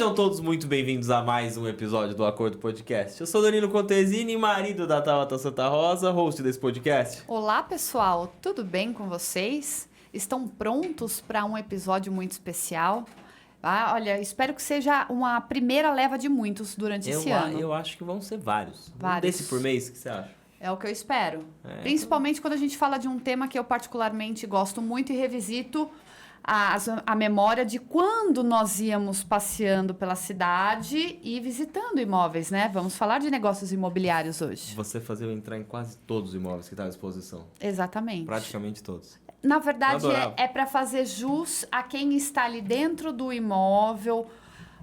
Sejam todos muito bem-vindos a mais um episódio do Acordo Podcast. Eu sou Danilo Contesini, marido da Tabata Santa Rosa, host desse podcast. Olá, pessoal, tudo bem com vocês? Estão prontos para um episódio muito especial? Olha, espero que seja uma primeira leva de muitos durante esse ano. Eu acho que vão ser vários. Um Vários. desse por mês, o que você acha? É o que eu espero. Principalmente quando a gente fala de um tema que eu particularmente gosto muito e revisito a memória de quando nós íamos passeando pela cidade e visitando imóveis, né? Vamos falar de negócios imobiliários hoje. Você fazia eu entrar em quase todos os imóveis que estão à disposição. Exatamente. Praticamente todos. Na verdade, adorava. é para fazer jus a quem está ali dentro do imóvel,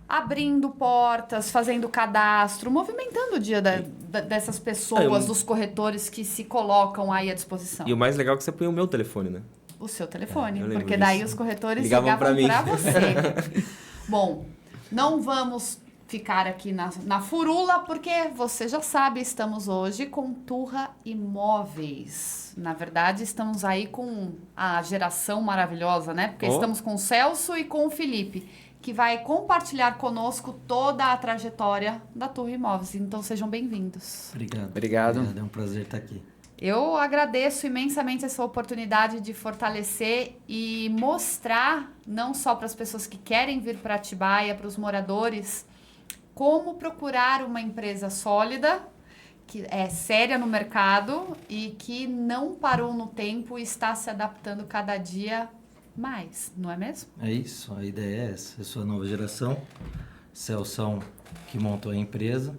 abrindo portas, fazendo cadastro, movimentando o dia dessas pessoas, dos corretores que se colocam aí à disposição. E o mais legal é que você põe o meu telefone, né? O seu telefone, eu lembro porque daí disso. os corretores Ligavam ligavam pra para mim. você. Bom, não vamos ficar aqui na furula, porque você já sabe, estamos hoje com Turra Imóveis. Na verdade, estamos aí com a geração maravilhosa, né? Porque estamos com o Celso e com o Felipe, que vai compartilhar conosco toda a trajetória da Turra Imóveis. Então, sejam bem-vindos. Obrigado. É um prazer estar aqui. Eu agradeço imensamente essa oportunidade de fortalecer e mostrar, não só para as pessoas que querem vir para Atibaia, para os moradores, como procurar uma empresa sólida, que é séria no mercado e que não parou no tempo e está se adaptando cada dia mais, não é mesmo? É isso, a ideia é essa. Eu sou a nova geração, Celso que montou a empresa,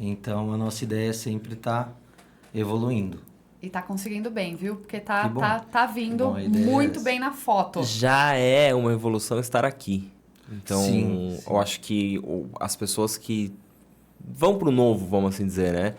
então a nossa ideia é sempre estar evoluindo. E tá conseguindo bem, viu? Porque Que tá bom. vindo Bom, a ideia é muito essa. bem na foto. Já é uma evolução estar aqui. Então, Sim. eu acho que as pessoas que vão pro novo, vamos assim dizer, né?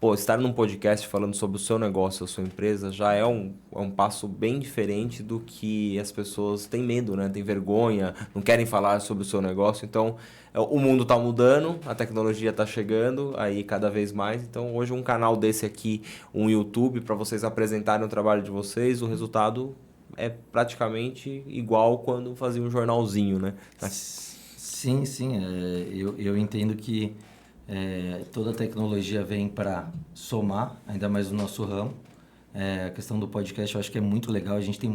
Pô, estar num podcast falando sobre o seu negócio, a sua empresa, já é um passo bem diferente do que as pessoas têm medo, né? Tem vergonha, não querem falar sobre o seu negócio. Então, o mundo tá mudando, a tecnologia tá chegando aí cada vez mais. Então, hoje um canal desse aqui, um YouTube, para vocês apresentarem o trabalho de vocês, o resultado é praticamente igual quando fazia um jornalzinho, né? Sim. Eu entendo que toda tecnologia vem para somar, ainda mais no nosso ramo. A questão do podcast eu acho que é muito legal. A gente tem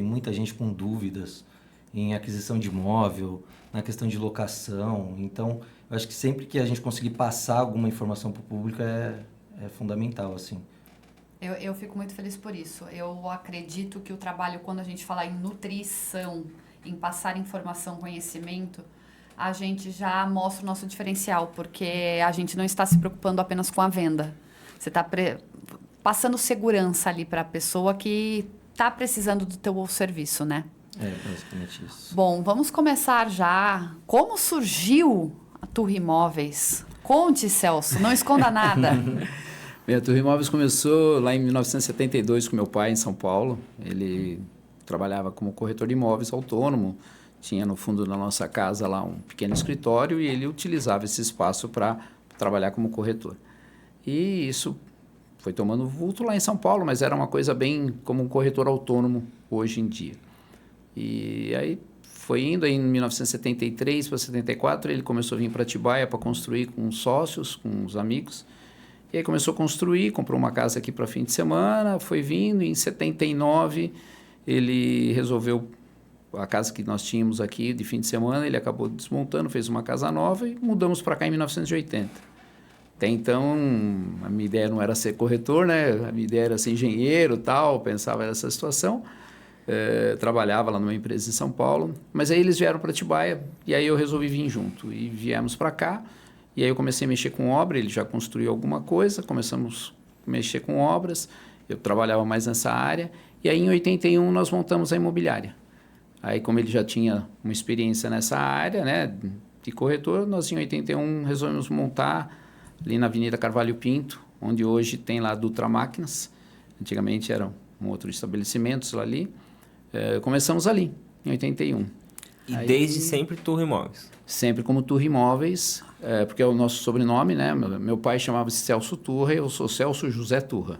muita gente com dúvidas em aquisição de imóvel, na questão de locação. Então, eu acho que sempre que a gente conseguir passar alguma informação para o público é fundamental, assim. Eu fico muito feliz por isso. Eu acredito que o trabalho, quando a gente fala em nutrição, em passar informação, conhecimento, a gente já mostra o nosso diferencial, porque a gente não está se preocupando apenas com a venda. Você está passando segurança ali para a pessoa que está precisando do teu serviço, né? É basicamente isso. Bom, vamos começar já. Como surgiu a Turra Imóveis? Conte, Celso, não esconda nada. A Turra Imóveis começou lá em 1972 com meu pai em São Paulo. Ele trabalhava como corretor de imóveis autônomo. Tinha no fundo da nossa casa lá um pequeno escritório e ele utilizava esse espaço para trabalhar como corretor. E isso foi tomando vulto lá em São Paulo, mas era uma coisa bem como um corretor autônomo hoje em dia. E aí foi indo, aí em 1973 para 74, ele começou a vir para Atibaia para construir com os sócios, com os amigos. E aí começou a construir, comprou uma casa aqui para fim de semana, foi vindo, e em 79 ele resolveu, a casa que nós tínhamos aqui de fim de semana, ele acabou desmontando, fez uma casa nova e mudamos para cá em 1980. Até então, a minha ideia não era ser corretor, né? A minha ideia era ser engenheiro e tal, pensava nessa situação. Trabalhava lá numa empresa em São Paulo, mas aí eles vieram para Atibaia e aí eu resolvi vir junto. E viemos para cá, e aí eu comecei a mexer com obra, ele já construiu alguma coisa, começamos a mexer com obras, eu trabalhava mais nessa área, e aí em 81 nós montamos a imobiliária. Aí, como ele já tinha uma experiência nessa área, né, de corretor, nós em 81 resolvemos montar ali na Avenida Carvalho Pinto, onde hoje tem lá a Dutra Máquinas. Antigamente eram outros estabelecimentos lá ali. Começamos ali, em 81. E aí, desde sempre Turra Imóveis. Sempre como Turra Imóveis, porque é o nosso sobrenome, né? Meu pai chamava-se Celso Turra e eu sou Celso José Turra.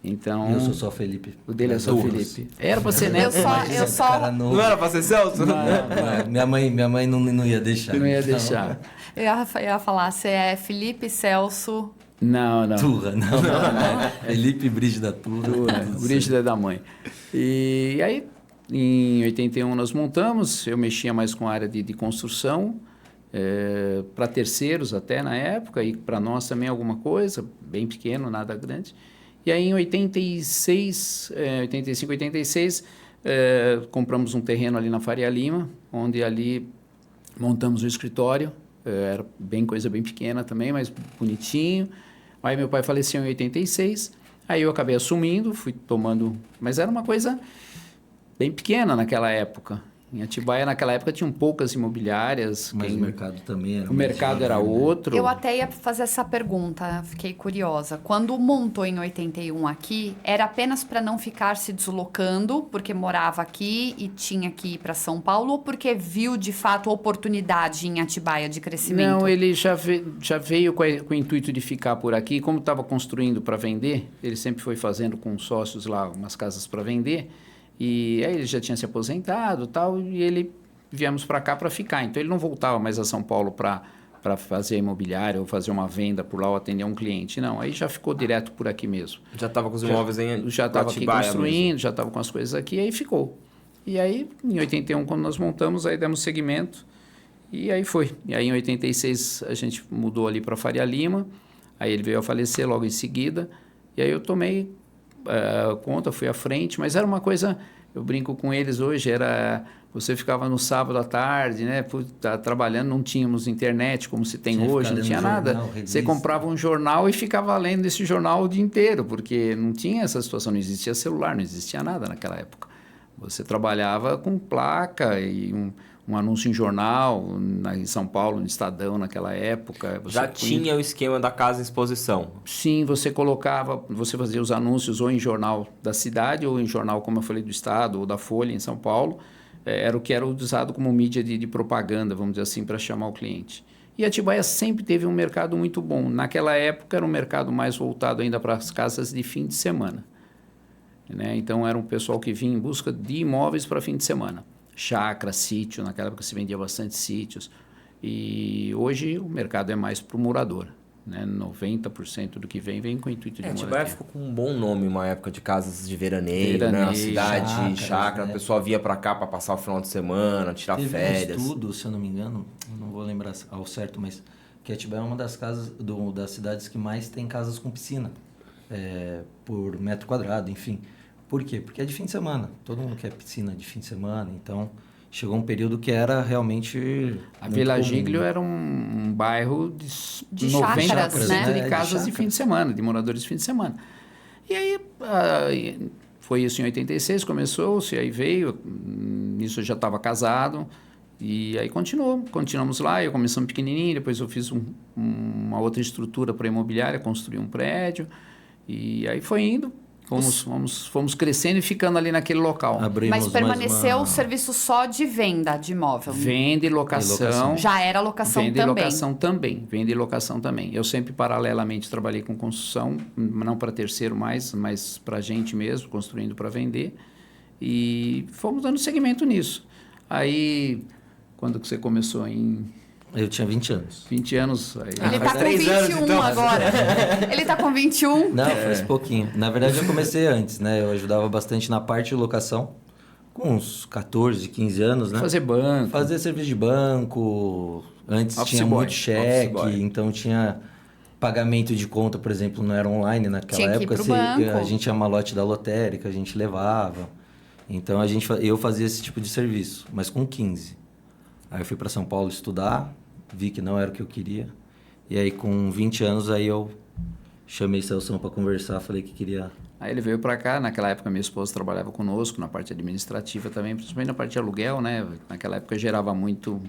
Então, Eu sou só Felipe. o dele é só Turros. Felipe. Era pra ser neto. Eu só- Cara novo. Não era pra ser Celso? Minha mãe não ia deixar. Eu não ia Então, deixar. Eu ia falar, você é Felipe Celso. Não. Turra, não. Felipe Brígida Turra. O Brígida é da mãe. E aí, em 81, nós montamos. Eu mexia mais com a área de construção, para terceiros até na época, e para nós também alguma coisa, bem pequeno, nada grande. E aí, em 86, 85, 86, compramos um terreno ali na Faria Lima, onde ali montamos um escritório. Era coisa bem pequena também, mas bonitinho. Aí meu pai faleceu em 86, aí eu acabei assumindo, fui tomando... Mas era uma coisa bem pequena naquela época. Em Atibaia, naquela época, tinham poucas imobiliárias. Mas o mercado também era... O mercado era outro. Eu até ia fazer essa pergunta, fiquei curiosa. Quando montou em 81 aqui, era apenas para não ficar se deslocando, porque morava aqui e tinha que ir para São Paulo, ou porque viu de fato oportunidade em Atibaia de crescimento? Não, ele já veio com o intuito de ficar por aqui. Como estava construindo para vender, ele sempre foi fazendo com sócios lá umas casas para vender. E aí ele já tinha se aposentado e tal, e ele viemos para cá para ficar. Então ele não voltava mais a São Paulo para fazer imobiliário ou fazer uma venda por lá ou atender um cliente. Não, aí já ficou direto por aqui mesmo. Já estava com os imóveis em Já estava aqui Atibaia construindo, mesmo. já estava com as coisas aqui, aí ficou. E aí, em 81, quando nós montamos, aí demos seguimento, e aí foi. E aí, em 86, a gente mudou ali para Faria Lima, aí ele veio a falecer logo em seguida, e aí eu tomei conta, fui à frente, mas era uma coisa, eu brinco com eles hoje, você ficava no sábado à tarde, né, trabalhando, não tínhamos internet como se tem Tinha que hoje, ficar não lendo tinha jornal, nada. revista. Você comprava um jornal e ficava lendo esse jornal o dia inteiro, porque não tinha essa situação, não existia celular, não existia nada naquela época. Você trabalhava com placa e um anúncio em jornal, em São Paulo, no Estadão, naquela época. Já tinha o esquema da casa em exposição. Sim, você fazia os anúncios ou em jornal da cidade, ou em jornal, como eu falei, do Estado, ou da Folha, em São Paulo. Era o que era usado como mídia de propaganda, vamos dizer assim, para chamar o cliente. E Atibaia sempre teve um mercado muito bom. Naquela época, era um mercado mais voltado ainda para as casas de fim de semana. Né? Então, era um pessoal que vinha em busca de imóveis para fim de semana. Chácara, sítio, naquela época se vendia bastante sítios. E hoje o mercado é mais para o morador. Né? 90% do que vem com o intuito de Atibaia moradia. ficou com um bom nome uma época de casas de veraneio, né? Na Veraneio, cidade, chácaras, chácara. né? O pessoal via pra cá pra passar o final de semana, tirar Teve férias. um estudo, se eu não me engano, não vou lembrar ao certo, mas que Atibaia é uma das casas das cidades que mais tem casas com piscina por metro quadrado, enfim. Por quê? Porque é de fim de semana. Todo mundo quer piscina de fim de semana, então chegou um período que era realmente A muito Vila comum. Giglio era um bairro de chácaras, 90% né? de De casas de chácaras. fim de semana, de moradores de fim de semana. E aí, foi isso em 86, começou-se, aí veio, nisso eu já estava casado, e aí continuamos lá, eu começamos pequenininho, depois eu fiz uma outra estrutura para imobiliária, construí um prédio, e aí foi indo, fomos crescendo e ficando ali naquele local. Abrimos Mas mais permaneceu o serviço só de venda de imóvel? Venda e locação. Já era locação Venda também? e locação também. Venda e locação também. Eu sempre, paralelamente, trabalhei com construção, não para terceiro mais, mas para gente mesmo, construindo para vender. E fomos dando seguimento nisso. Aí, quando que você começou? Eu tinha 20 anos. 20 anos. Aí, Ele tá faz com 3 21 anos, então. agora. Ele tá com 21. Não, faz pouquinho. Na verdade, eu comecei antes, né? Eu ajudava bastante na parte de locação, com uns 14, 15 anos, né? fazer banco. Fazer serviço de banco. Antes Office tinha boy. muito cheque, Office boy. então tinha pagamento de conta, por exemplo, não era online naquela Tinha que ir época. pro banco. A gente tinha malote da lotérica, a gente levava. Então eu fazia esse tipo de serviço, mas com 15. Aí eu fui para São Paulo estudar, vi que não era o que eu queria. E aí com 20 anos aí eu chamei Celso para conversar, falei que queria... Aí ele veio para cá, naquela época minha esposa trabalhava conosco, na parte administrativa também, principalmente na parte de aluguel, né? Naquela época gerava muita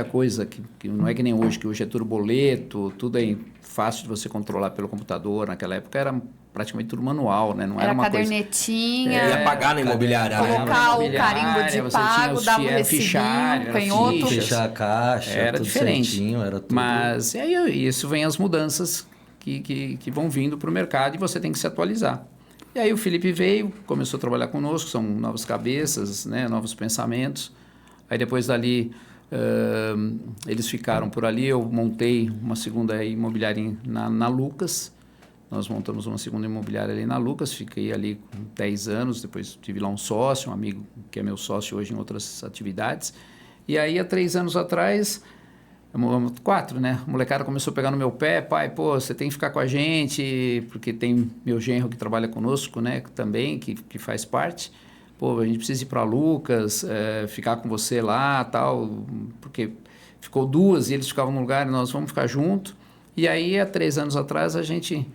coisa, que não é que nem hoje, que hoje é tudo boleto, tudo é fácil de você controlar pelo computador. Naquela época era praticamente tudo manual, né? Não era uma coisa... cadernetinha. Ia pagar na imobiliária, né? Colocar o carimbo de Você pago, tinha dava o era recibinho, fichário, era canhoto. fichas. Fechar a caixa, Era tudo diferente. certinho, era tudo... Mas e aí isso vem as mudanças que vão vindo para o mercado e você tem que se atualizar. E aí o Felipe veio, começou a trabalhar conosco, são novas cabeças, né, novos pensamentos. Aí depois dali, eles ficaram por ali, eu montei uma segunda imobiliária na Lucas. Nós montamos uma segunda imobiliária ali na Lucas, fiquei ali com 10 anos, depois tive lá um sócio, um amigo que é meu sócio hoje em outras atividades. E aí, há 3 anos atrás, 4, né? A molecada começou a pegar no meu pé, pai, pô, você tem que ficar com a gente, porque tem meu genro que trabalha conosco, né, também, que faz parte. Pô, a gente precisa ir para Lucas, ficar com você lá, tal, porque ficou 2 e eles ficavam no lugar e nós vamos ficar junto. E aí, há 3 anos atrás, a gente,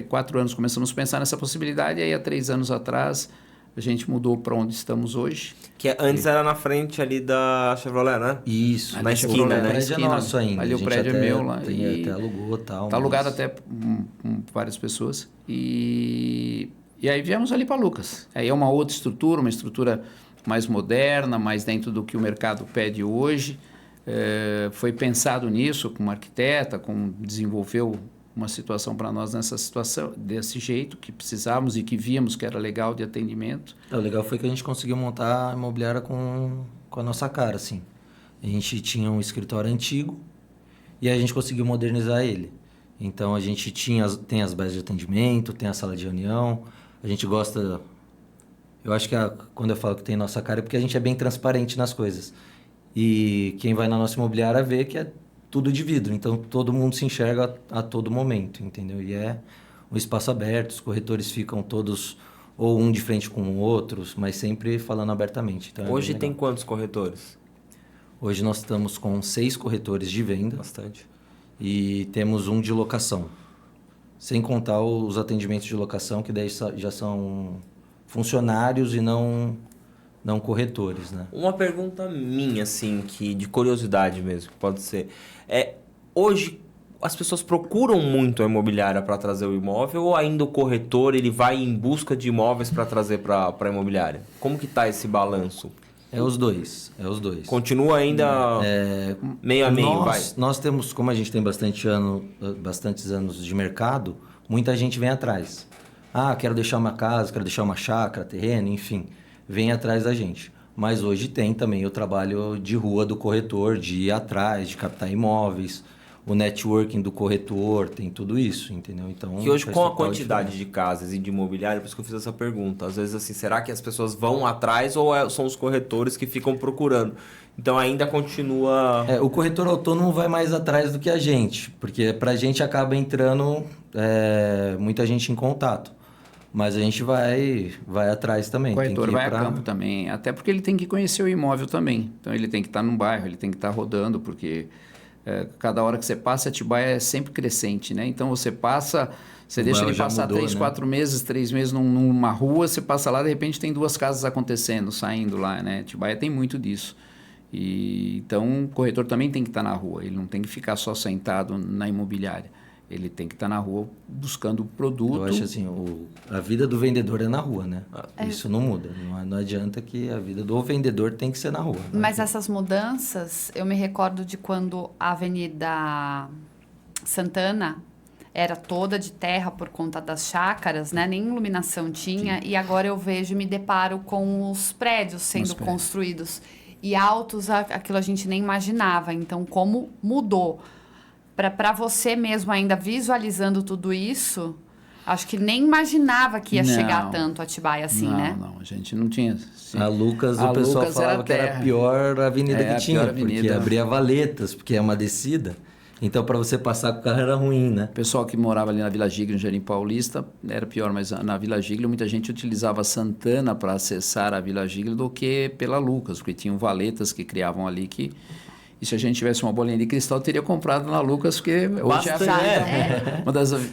4 anos começamos a pensar nessa possibilidade, e aí há 3 anos atrás a gente mudou para onde estamos hoje. Que antes era na frente ali da Chevrolet, né? Isso, na esquina, né? O prédio é nosso ainda. Ali o prédio é meu lá. Até alugou e tal. Está alugado até com várias pessoas. E aí viemos ali para Lucas. Aí é uma outra estrutura, uma estrutura mais moderna, mais dentro do que o mercado pede hoje. Foi pensado nisso com uma arquiteta, desenvolveu uma situação para nós nessa situação, desse jeito, que precisávamos e que víamos que era legal de atendimento. O legal foi que a gente conseguiu montar a imobiliária com a nossa cara, assim. A gente tinha um escritório antigo e a gente conseguiu modernizar ele. Então, a gente tem as bases de atendimento, tem a sala de reunião, a gente gosta... Eu acho que quando eu falo que tem nossa cara é porque a gente é bem transparente nas coisas. E quem vai na nossa imobiliária vê que é tudo de vidro, então todo mundo se enxerga a todo momento, entendeu? E é um espaço aberto, os corretores ficam todos ou um de frente com o outro, mas sempre falando abertamente. Então Hoje tem quantos corretores? Hoje nós estamos com 6 corretores de venda. Bastante. E temos um de locação. Sem contar os atendimentos de locação, que daí já são funcionários e não corretores, né? Uma pergunta minha, assim, de curiosidade mesmo, pode ser. Hoje, as pessoas procuram muito a imobiliária para trazer o imóvel ou ainda o corretor ele vai em busca de imóveis para trazer para a imobiliária? Como que está esse balanço? É os dois. Continua ainda meio a meio, Nós temos, como a gente tem bastantes anos de mercado, muita gente vem atrás. Quero deixar uma casa, quero deixar uma chácara, terreno, enfim, vem atrás da gente. Mas hoje tem também o trabalho de rua do corretor, de ir atrás, de captar imóveis, o networking do corretor, tem tudo isso, entendeu? Então, que hoje com a quantidade de casas e de imobiliário, por isso que eu fiz essa pergunta. Às vezes, assim, será que as pessoas vão atrás ou são os corretores que ficam procurando? Então, ainda continua... O corretor autônomo vai mais atrás do que a gente, porque pra gente acaba entrando muita gente em contato. Mas a gente vai atrás também. O corretor vai a campo também, até porque ele tem que conhecer o imóvel também. Então, ele tem que estar num bairro, ele tem que estar rodando, porque cada hora que você passa, Atibaia é sempre crescente, né? Então, você passa, você deixa ele passar 3, 4 meses, 3 meses numa rua, você passa lá, de repente tem 2 casas acontecendo, saindo lá, né? Atibaia tem muito disso. Então, o corretor também tem que estar na rua, ele não tem que ficar só sentado na imobiliária. Ele tem que estar na rua buscando o produto. Eu acho assim, a vida do vendedor é na rua, né? Isso não muda. Não adianta que a vida do vendedor tem que ser na rua. Mas essas mudanças, eu me recordo de quando a Avenida Santana era toda de terra por conta das chácaras, né? Nem iluminação tinha. Sim. E agora eu vejo e me deparo com os prédios sendo construídos. E altos, aquilo a gente nem imaginava. Então, como mudou? Para você mesmo ainda visualizando tudo isso, acho que nem imaginava que ia chegar tanto a Atibaia assim, né? Não, a gente não tinha. Sim. A Lucas, o pessoal falava que era a pior avenida que tinha, porque abria valetas, porque é uma descida. Então, para você passar com o carro era ruim, né? O pessoal que morava ali na Vila Giglio, no Jardim Paulista, era pior, mas na Vila Giglio muita gente utilizava Santana para acessar a Vila Giglio do que pela Lucas, porque tinham valetas que criavam ali que... E se a gente tivesse uma bolinha de cristal, teria comprado na Lucas, porque hoje é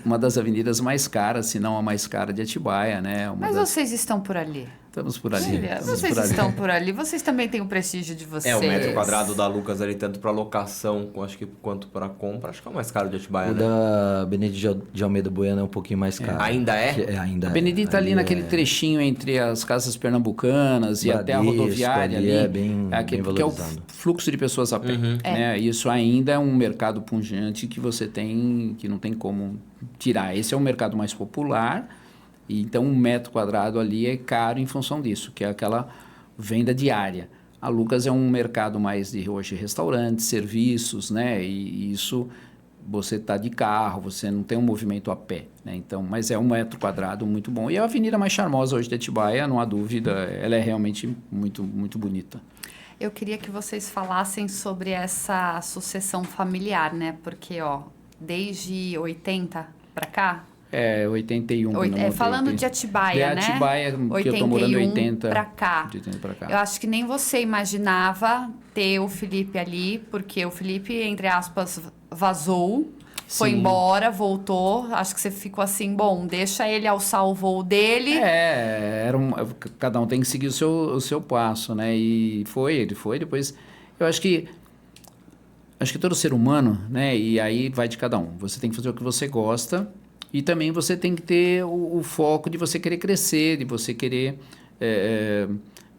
uma das avenidas mais caras, se não a mais cara de Atibaia, né? Mas vocês estão por ali? Estamos por ali. Olha, estamos vocês por ali. estão por ali, vocês também têm o prestígio de vocês. É, o metro quadrado da Lucas ali, tanto para locação, acho que quanto para compra, acho que é o mais caro de Atibaia, O né? da Benedito de Almeida Bueno é um pouquinho mais caro. Ainda é? Ainda A Benedita ali naquele trechinho entre as casas pernambucanas e até a Bradesco, rodoviária ali, é bem porque é o valorizado. fluxo de pessoas a pé. Né? Isso ainda é um mercado pungente que você tem, que não tem como tirar. Esse é um mercado mais popular, e então um metro quadrado ali é caro em função disso, que é aquela venda diária. A Lucas é um mercado mais de hoje restaurantes, serviços, né? E isso você está de carro, você não tem um movimento a pé, né? Então, mas é um metro quadrado muito bom. E é a avenida mais charmosa hoje de Atibaia, não há dúvida, ela é realmente muito, muito bonita. Eu queria que vocês falassem sobre essa sucessão familiar, né? Porque, ó, desde 80 para cá... 81. quando eu montei falando aqui. de Atibaia, né? Atibaia, que eu tô morando em 80. Pra cá. De 80 pra cá. Eu acho que nem você imaginava ter o Felipe ali, porque o Felipe, entre aspas, vazou, foi Sim. embora, voltou. Acho que você ficou assim, bom, deixa ele alçar o voo dele. Cada um tem que seguir o seu passo, né? E ele foi, depois... Eu acho que todo ser humano, né? E aí vai de cada um. Você tem que fazer o que você gosta e também você tem que ter o foco de você querer crescer, de você querer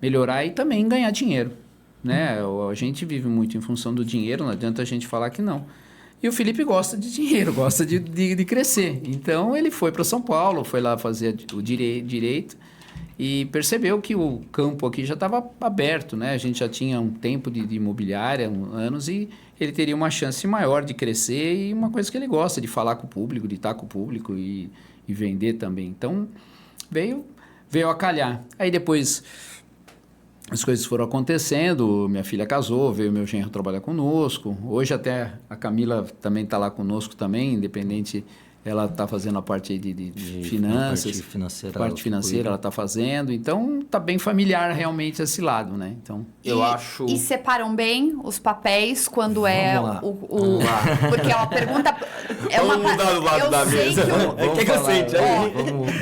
melhorar e também ganhar dinheiro, né? A gente vive muito em função do dinheiro, não adianta a gente falar que não. E o Felipe gosta de dinheiro, gosta de crescer. Então, ele foi para São Paulo, foi lá fazer o direito e percebeu que o campo aqui já estava aberto, né? A gente já tinha um tempo de imobiliária, anos, e ele teria uma chance maior de crescer e uma coisa que ele gosta, de falar com o público, de estar com o público e vender também. Então, veio a calhar. Aí depois... As coisas foram acontecendo, minha filha casou, veio meu genro trabalhar conosco. Hoje até a Camila também está lá conosco também, independente, ela está fazendo a parte de finanças. Parte financeira ela está fazendo. Então, está bem familiar realmente esse lado, né? Então, E separam bem os papéis quando Vamos lá. Porque é uma pergunta... Vamos mudar do lado da mesa.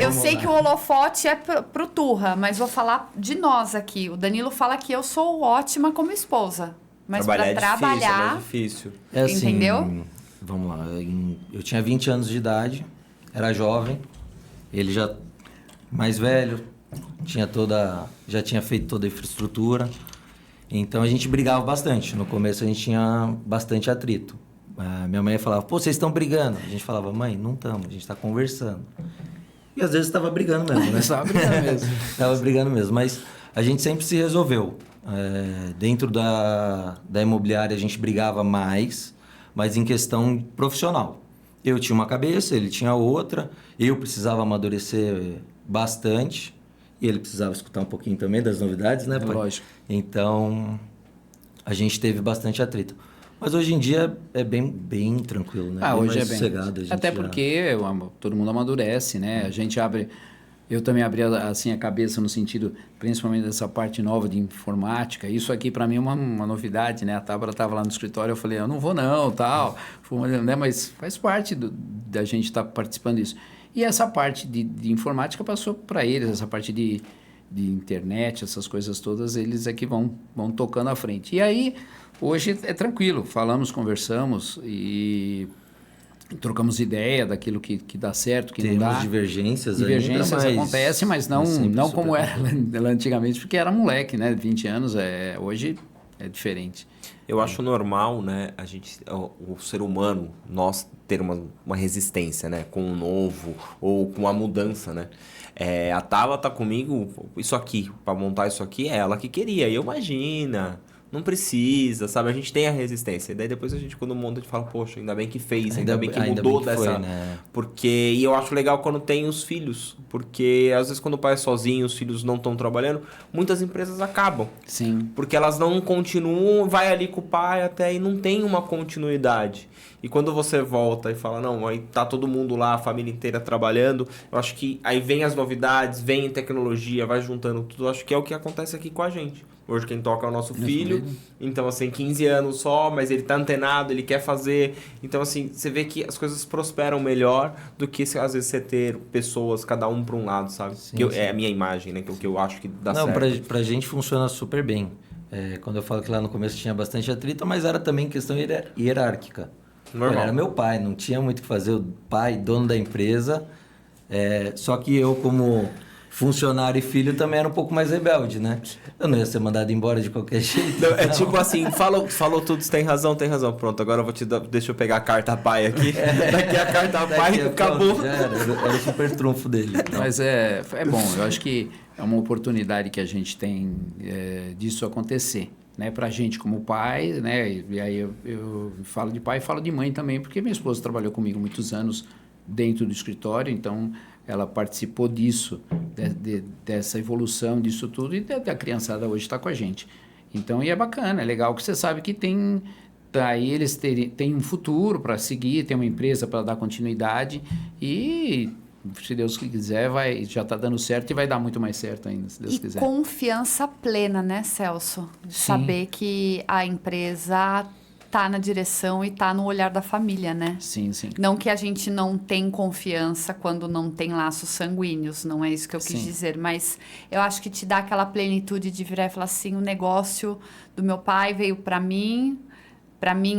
Eu sei que o holofote é pro Turra, mas vou falar de nós aqui. O Danilo fala que eu sou ótima como esposa. Mas para trabalhar... É difícil. É assim, entendeu? Vamos lá. Eu tinha 20 anos de idade, era jovem, ele já mais velho, já tinha feito toda a infraestrutura. Então a gente brigava bastante. No começo a gente tinha bastante atrito. Minha mãe falava, pô, vocês estão brigando? A gente falava, mãe, não estamos, a gente está conversando. E às vezes estava brigando mesmo, né? Estava brigando mesmo. Estava brigando mesmo, mas a gente sempre se resolveu. Dentro da imobiliária a gente brigava mais, mas em questão profissional. Eu tinha uma cabeça, ele tinha outra, eu precisava amadurecer bastante e ele precisava escutar um pouquinho também das novidades, né, pai? Lógico. Então, a gente teve bastante atrito. Mas hoje em dia é bem tranquilo, né? Hoje mais é bem. sossegado, a gente Até porque todo mundo amadurece, né? A gente abre... Eu também abri assim a cabeça no sentido, principalmente dessa parte nova de informática. Isso aqui para mim é uma novidade, né? A Tábara estava lá no escritório, eu falei, eu não vou não, tal. Né? Mas faz parte da gente estar participando disso. E essa parte de informática passou para eles, essa parte de internet, essas coisas todas, eles é que vão tocando à frente. E aí, hoje é tranquilo, falamos, conversamos e... trocamos ideia daquilo que dá certo, que não dá. Divergências acontecem, mas não como era antigamente, porque era moleque, né? 20 anos, hoje é diferente. Eu acho normal, né, o ser humano, nós ter uma resistência, né, com o novo ou com a mudança, né? A Tava tá comigo, isso aqui, para montar isso aqui, é ela que queria, e eu imagina... Não precisa, sabe? A gente tem a resistência. E daí depois a gente, quando monta, a gente fala, poxa, ainda bem que fez, ainda bem que mudou dessa... Foi, né? Porque... E eu acho legal quando tem os filhos. Porque às vezes quando o pai é sozinho, os filhos não estão trabalhando, muitas empresas acabam. Sim. Porque elas não continuam, vai ali com o pai até e não tem uma continuidade. E quando você volta e fala, não, aí tá todo mundo lá, a família inteira trabalhando, eu acho que aí vem as novidades, vem tecnologia, vai juntando tudo, eu acho que é o que acontece aqui com a gente. Hoje quem toca é o nosso filho. Então, assim, 15 anos só, mas ele tá antenado, ele quer fazer. Então, assim, você vê que as coisas prosperam melhor do que, às vezes, você ter pessoas, cada um para um lado, sabe? Sim, Que sim. é a minha imagem, né? Que é o que eu acho que dá Não, certo. pra gente funciona super bem. Quando eu falo que lá no começo tinha bastante atrito, mas era também questão hierárquica. Normal. Era meu pai, não tinha muito o que fazer. O pai, dono da empresa. Só que eu, como funcionário e filho, também era um pouco mais rebelde, né? Eu não ia ser mandado embora de qualquer jeito. Não, é tipo assim, falou tudo, você tem razão. Pronto, agora eu vou te dar, deixa eu pegar a carta pai aqui. Daqui a carta pai, acabou. Já era o super trunfo dele. Então. Mas é bom, eu acho que é uma oportunidade que a gente tem disso acontecer, né? Pra gente como pai, né? E aí eu falo de pai e falo de mãe também, porque minha esposa trabalhou comigo muitos anos dentro do escritório, então ela participou disso, dessa evolução, disso tudo, e da criançada hoje está com a gente. Então, e é bacana, é legal que você sabe que tem... Aí eles têm um futuro para seguir, tem uma empresa para dar continuidade e, se Deus quiser, já está dando certo e vai dar muito mais certo ainda, se Deus quiser. Confiança plena, né, Celso? De Sim. saber que a empresa tá na direção e tá no olhar da família, né? Sim, sim. Não que a gente não tem confiança quando não tem laços sanguíneos, não é isso que eu quis Sim. dizer, mas eu acho que te dá aquela plenitude de virar e falar assim, o negócio do meu pai veio para mim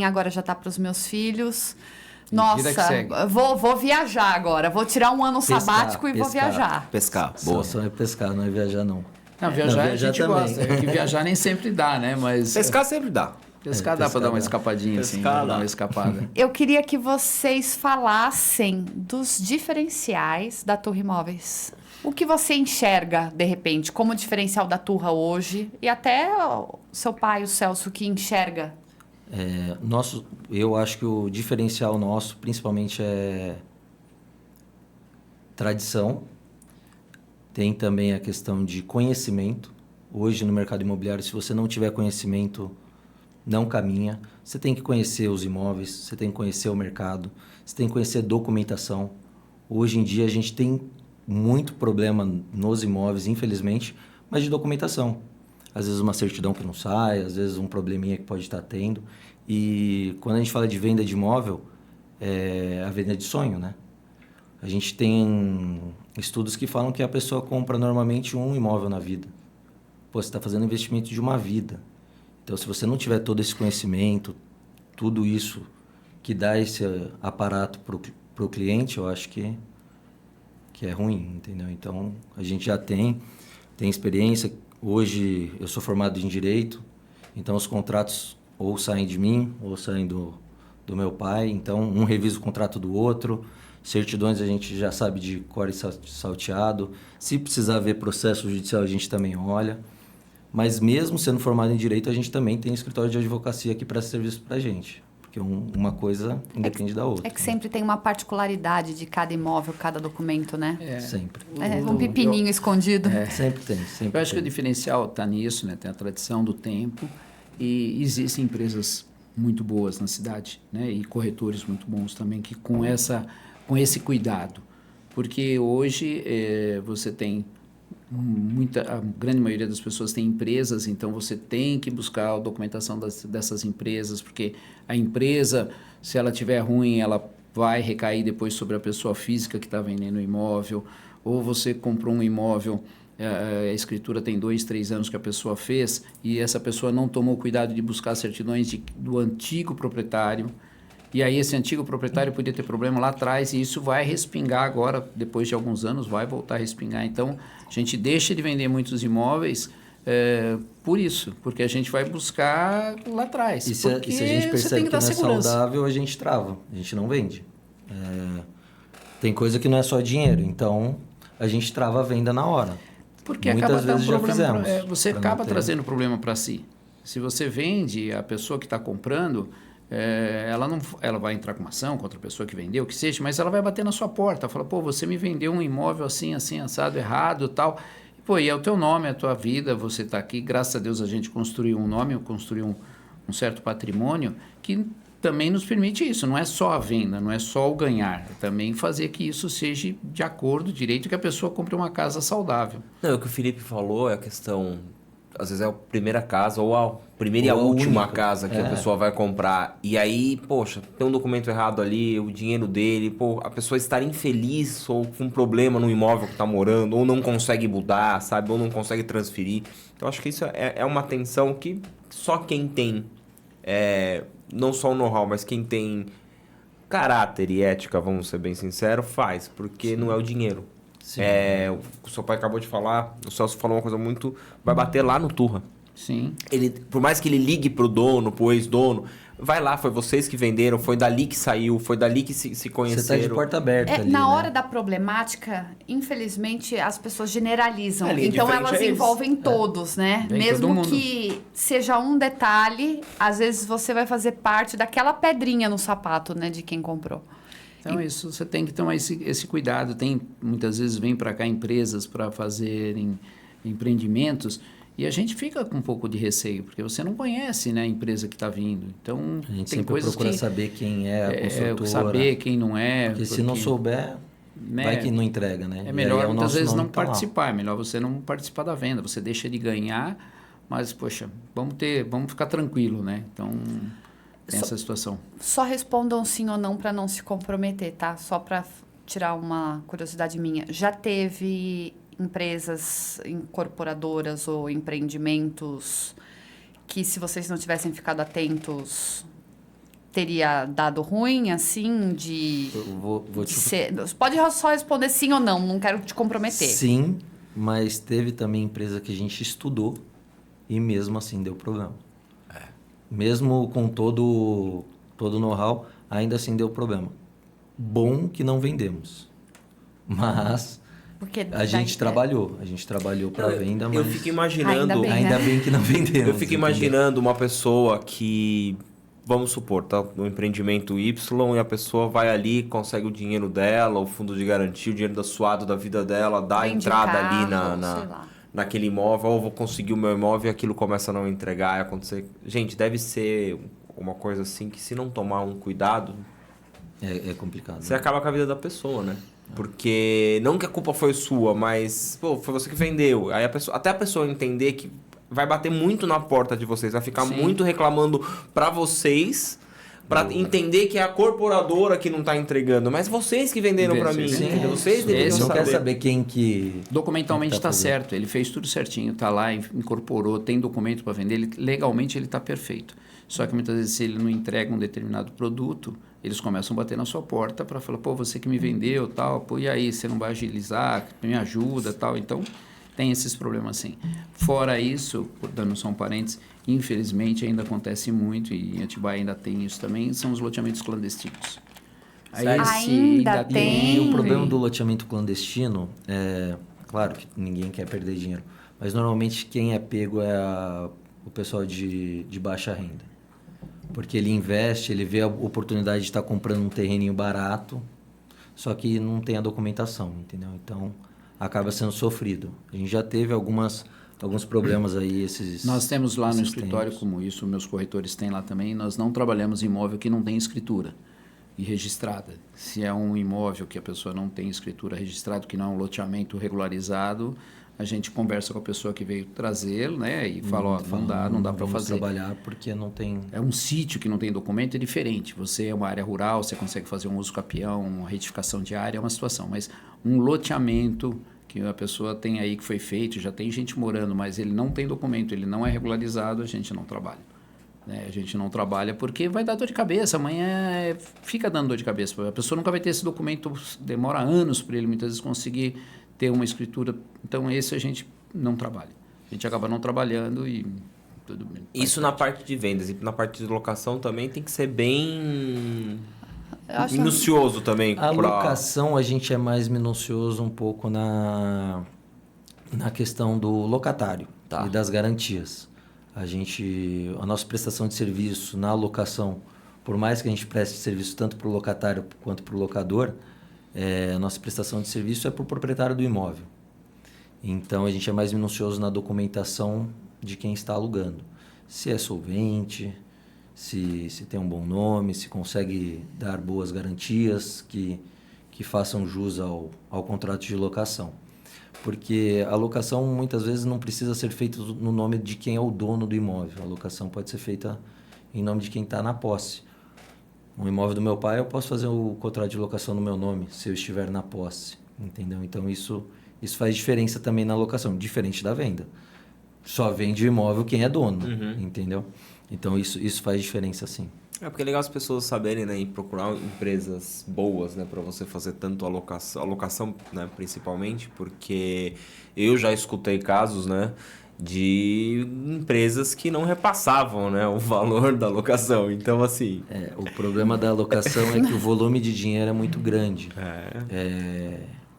agora já tá para os meus filhos. Vida que Nossa, segue. vou viajar agora, vou tirar um ano Pescar, sabático e vou pescar. viajar. Pescar, A solução é pescar, não é viajar, não. Não, viajar a gente também. gosta, é que viajar nem sempre dá, né? Mas Pescar sempre dá. pescar dá para dar uma escapadinha, assim, Pescar dar dá. uma escapada. Eu queria que vocês falassem dos diferenciais da Turra Imóveis. O que você enxerga, de repente, como diferencial da Turra hoje e até o seu pai, o Celso, que enxerga? Eu acho que o diferencial nosso, principalmente, é tradição. Tem também a questão de conhecimento. Hoje, no mercado imobiliário, se você não tiver conhecimento, não caminha. Você tem que conhecer os imóveis, você tem que conhecer o mercado, você tem que conhecer documentação. Hoje em dia, a gente tem muito problema nos imóveis, infelizmente, mas de documentação. Às vezes uma certidão que não sai, às vezes um probleminha que pode estar tendo. E quando a gente fala de venda de imóvel, é a venda de sonho, né? A gente tem estudos que falam que a pessoa compra normalmente um imóvel na vida. Pô, você está fazendo investimento de uma vida. Então, se você não tiver todo esse conhecimento, tudo isso que dá esse aparato para o cliente, eu acho que é ruim, entendeu? Então, a gente já tem experiência. Hoje, eu sou formado em Direito, então os contratos ou saem de mim ou saem do meu pai. Então, um revisa o contrato do outro. Certidões a gente já sabe de cor e salteado. Se precisar ver processo judicial, a gente também olha. Mas mesmo sendo formado em Direito, a gente também tem escritório de advocacia que presta serviço para a gente. Porque uma coisa independe da outra. É que sempre tem uma particularidade de cada imóvel, cada documento, né? Sempre. É um pepininho escondido. Sempre tem. Eu acho que o diferencial está nisso, né? Tem a tradição do tempo e existem empresas muito boas na cidade, né? E corretores muito bons também que com esse cuidado, porque hoje você tem a grande maioria das pessoas tem empresas, então você tem que buscar a documentação dessas empresas, porque a empresa, se ela tiver ruim, ela vai recair depois sobre a pessoa física que está vendendo o imóvel, ou você comprou um imóvel, a escritura tem 2, 3 anos que a pessoa fez, e essa pessoa não tomou cuidado de buscar certidões do antigo proprietário, e aí esse antigo proprietário podia ter problema lá atrás, e isso vai respingar agora, depois de alguns anos, vai voltar a respingar. Então, a gente deixa de vender muitos imóveis por isso, porque a gente vai buscar lá atrás. E se a gente percebe que não é segurança. saudável, a gente trava, a gente não vende. Tem coisa que não é só dinheiro, então a gente trava a venda na hora. Porque muitas acaba vezes já fizemos. Você acaba trazendo problema para si. Se você vende, a pessoa que está comprando, ela vai entrar com uma ação contra a pessoa que vendeu, o que seja, mas ela vai bater na sua porta, fala, pô, você me vendeu um imóvel assim, assim, assado, errado, tal. Pô, e é o teu nome, é a tua vida, você está aqui, graças a Deus a gente construiu um nome, construiu um certo patrimônio que também nos permite isso, não é só a venda, não é só o ganhar, é também fazer que isso seja de acordo, direito, que a pessoa compre uma casa saudável. Não, o que o Felipe falou é a questão... às vezes é a primeira casa ou a primeira e a Ou a última única. casa que a pessoa vai comprar. E aí, poxa, tem um documento errado ali, o dinheiro dele, pô, a pessoa estar infeliz ou com um problema no imóvel que tá morando, ou não consegue mudar, sabe? Ou não consegue transferir. Então, acho que isso é uma atenção que só quem tem, não só o know-how, mas quem tem caráter e ética, vamos ser bem sinceros, faz, porque não é o dinheiro. Sim. O seu pai acabou de falar, o Celso falou uma coisa muito... Vai bater lá no Turra. Sim. Ele, por mais que ele ligue pro dono, pro ex-dono, vai lá, foi vocês que venderam, foi dali que saiu, foi dali que se conheceram. Você tá de porta aberta ali, Na né? hora da problemática, infelizmente, as pessoas generalizam. A linha de Então, frente elas é eles. envolvem todos, né? Vem todo Mesmo mundo. que seja um detalhe, às vezes você vai fazer parte daquela pedrinha no sapato, né? De quem comprou. Então, isso você tem que tomar esse cuidado. Muitas vezes vem para cá empresas para fazerem empreendimentos e a gente fica com um pouco de receio, porque você não conhece, né, a empresa que está vindo. Então, A gente tem sempre coisas procura que... saber quem é a construtora. saber quem não é. Porque se não souber, né, vai que não entrega, né? É E aí melhor o muitas nosso vezes nome não tá lá. participar, é melhor você não participar da venda, você deixa de ganhar, mas, poxa, vamos ficar tranquilo, né? Então, tem essa situação. Só respondam sim ou não para não se comprometer, tá? Só para tirar uma curiosidade minha. Já teve empresas incorporadoras ou empreendimentos que, se vocês não tivessem ficado atentos, teria dado ruim, assim, de... Eu vou de te... ser... Pode só responder sim ou não quero te comprometer. Sim, mas teve também empresa que a gente estudou e mesmo assim deu problema. Mesmo com todo o know-how, ainda assim deu problema. Bom que não vendemos. Mas Porque a gente trabalhou para venda, mas Eu fico imaginando... Ainda bem, né? ainda bem que não vendemos. Eu fico imaginando uma pessoa que, vamos supor, tá no empreendimento Y e a pessoa vai ali, consegue o dinheiro dela, o fundo de garantia, o dinheiro da suado da vida dela, dá a Vende entrada carro, ali sei lá. naquele imóvel, ou vou conseguir o meu imóvel e aquilo começa a não entregar e acontecer. Gente, deve ser uma coisa assim que, se não tomar um cuidado, É complicado. você acaba com a vida da pessoa, né? Porque não que a culpa foi sua, mas pô, foi você que vendeu. Aí até a pessoa entender que vai bater muito na porta de vocês, vai ficar Sim. muito reclamando pra vocês, pra entender que é a corporadora que não tá entregando, mas vocês que venderam pra mim, Sim, entendeu? Vocês isso. deveriam Esse Não saber. quer saber quem que... Documentalmente Quem que tá está fazendo? certo, ele fez tudo certinho, está lá, incorporou, tem documento para vender, legalmente ele está perfeito. Só que muitas vezes, se ele não entrega um determinado produto, eles começam a bater na sua porta para falar, pô, você que me vendeu, tal, pô, e aí, você não vai agilizar, me ajuda, tal. Então, tem esses problemas sim. Fora isso, dando só um parênteses, infelizmente ainda acontece muito, e em Atibaia ainda tem isso também, são os loteamentos clandestinos. Aí Sério? esse Ainda tem? E o problema do loteamento clandestino é... Claro que ninguém quer perder dinheiro, mas normalmente quem é pego é o pessoal de baixa renda. Porque ele investe, ele vê a oportunidade de estar comprando um terreninho barato, só que não tem a documentação, entendeu? Então, acaba sendo sofrido. A gente já teve alguns problemas aí Nós temos lá no esses escritório, tempos. como isso, meus corretores têm lá também, nós não trabalhamos em imóvel que não tem escritura e registrada. Se é um imóvel que a pessoa não tem escritura registrada, que não é um loteamento regularizado, a gente conversa com a pessoa que veio trazê-lo, né? E fala, ó, não dá para vamos fazer. trabalhar porque não tem... É um sítio que não tem documento, é diferente. Você é uma área rural, você consegue fazer um uso capião, uma retificação de área, é uma situação. Mas um loteamento que a pessoa tem aí que foi feito, já tem gente morando, mas ele não tem documento, ele não é regularizado, a gente não trabalha. Né? A gente não trabalha porque vai dar dor de cabeça, amanhã fica dando dor de cabeça. A pessoa nunca vai ter esse documento, demora anos para ele muitas vezes conseguir ter uma escritura. Então, esse a gente não trabalha. A gente acaba não trabalhando e tudo bem. Isso na parte de vendas, e na parte de locação também tem que ser bem Eu acho minucioso também. A locação, a gente é mais minucioso um pouco na questão do locatário e das garantias. A nossa prestação de serviço na locação, por mais que a gente preste serviço tanto para o locatário quanto para o locador, a nossa prestação de serviço é para o proprietário do imóvel. Então, a gente é mais minucioso na documentação de quem está alugando. Se é solvente, se tem um bom nome, se consegue dar boas garantias que façam jus ao contrato de locação. Porque a locação muitas vezes não precisa ser feita no nome de quem é o dono do imóvel. A locação pode ser feita em nome de quem está na posse. Um imóvel do meu pai, eu posso fazer o contrato de locação no meu nome, se eu estiver na posse, entendeu? Então, isso faz diferença também na locação, diferente da venda. Só vende o imóvel quem é dono, entendeu? Então, isso faz diferença, sim. É porque é legal as pessoas saberem, né, e procurar empresas boas, né, para você fazer tanto alocação, né, principalmente, porque eu já escutei casos, né, de empresas que não repassavam, né, o valor da locação. Então, assim... O problema da alocação é que o volume de dinheiro é muito grande.